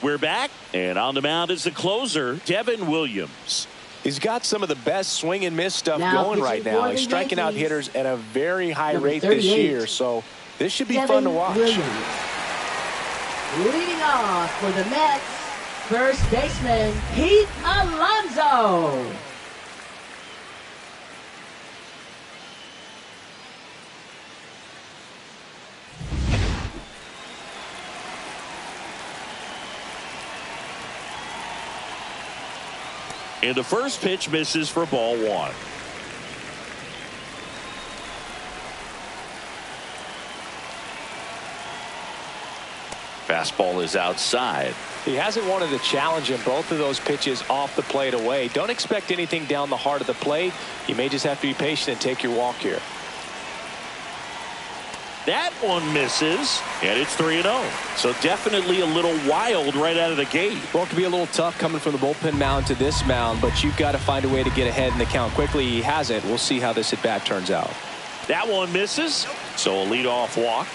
We're back, and on the mound is the closer, Devin Williams. He's got some of the best swing and miss stuff Now going right now. He's striking out Yankees. hitters at a very high Number rate this 38. year, so this should be Devin fun to watch. Williams. Leading off for the Mets, first baseman Pete Alonso. And the first pitch misses for ball 1. Fastball is outside. He hasn't wanted to challenge him both of those pitches off the plate away. Don't expect anything down the heart of the plate. You may just have to be patient and take your walk here. That one misses, and it's 3-0. So definitely a little wild right out of the gate. Well, it can be a little tough coming from the bullpen mound to this mound, but you've got to find a way to get ahead in the count quickly. He hasn't. We'll see how this at-bat turns out. That one misses, so a leadoff walk.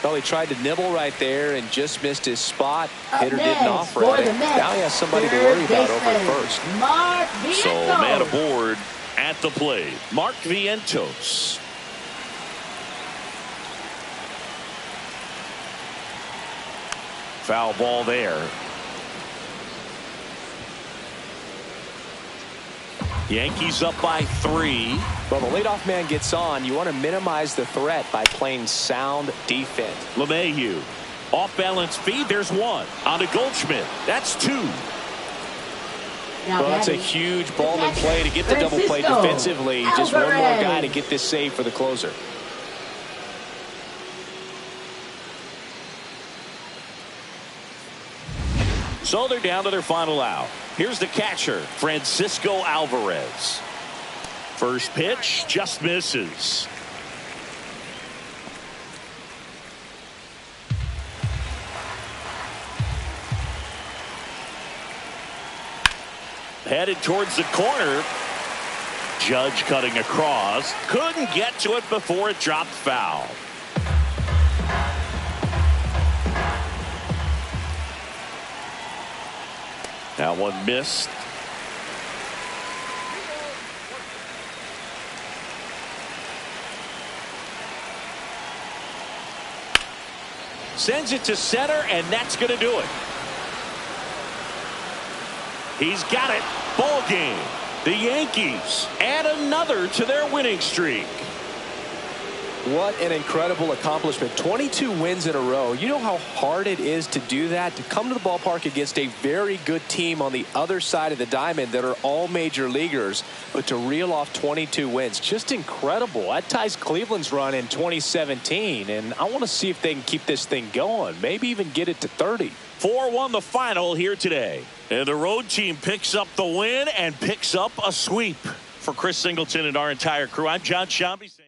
Well, he tried to nibble right there and just missed his spot. Up Hitter didn't next offer for it. the Mets, Now he has somebody to third worry about over at baseman, first. Mark So Vientos. man aboard at the plate, Mark Vientos. Foul ball there. Yankees up by 3. Well, the leadoff man gets on. You want to minimize the threat by playing sound defense. LeMahieu. Off balance feed. There's 1. On to Goldschmidt. That's 2. Now Well, that's a batting, huge ball in play to get the double play Francisco defensively. Just one more Alvarez. guy to get this save for the closer. So they're down to their final out. Here's the catcher, Francisco Alvarez. First pitch just misses. Headed towards the corner. Judge cutting across. Couldn't get to it before it dropped foul. That one missed. Sends it to center, and that's going to do it. He's got it. Ball game. The Yankees add another to their winning streak. What an incredible accomplishment. 22 wins in a row. You know how hard it is to do that, to come to the ballpark against a very good team on the other side of the diamond that are all major leaguers, but to reel off 22 wins. Just incredible. That ties Cleveland's run in 2017, and I want to see if they can keep this thing going, maybe even get it to 30. 4-1 the final here today. And the road team picks up the win and picks up a sweep. For Chris Singleton and our entire crew, I'm John Shambi saying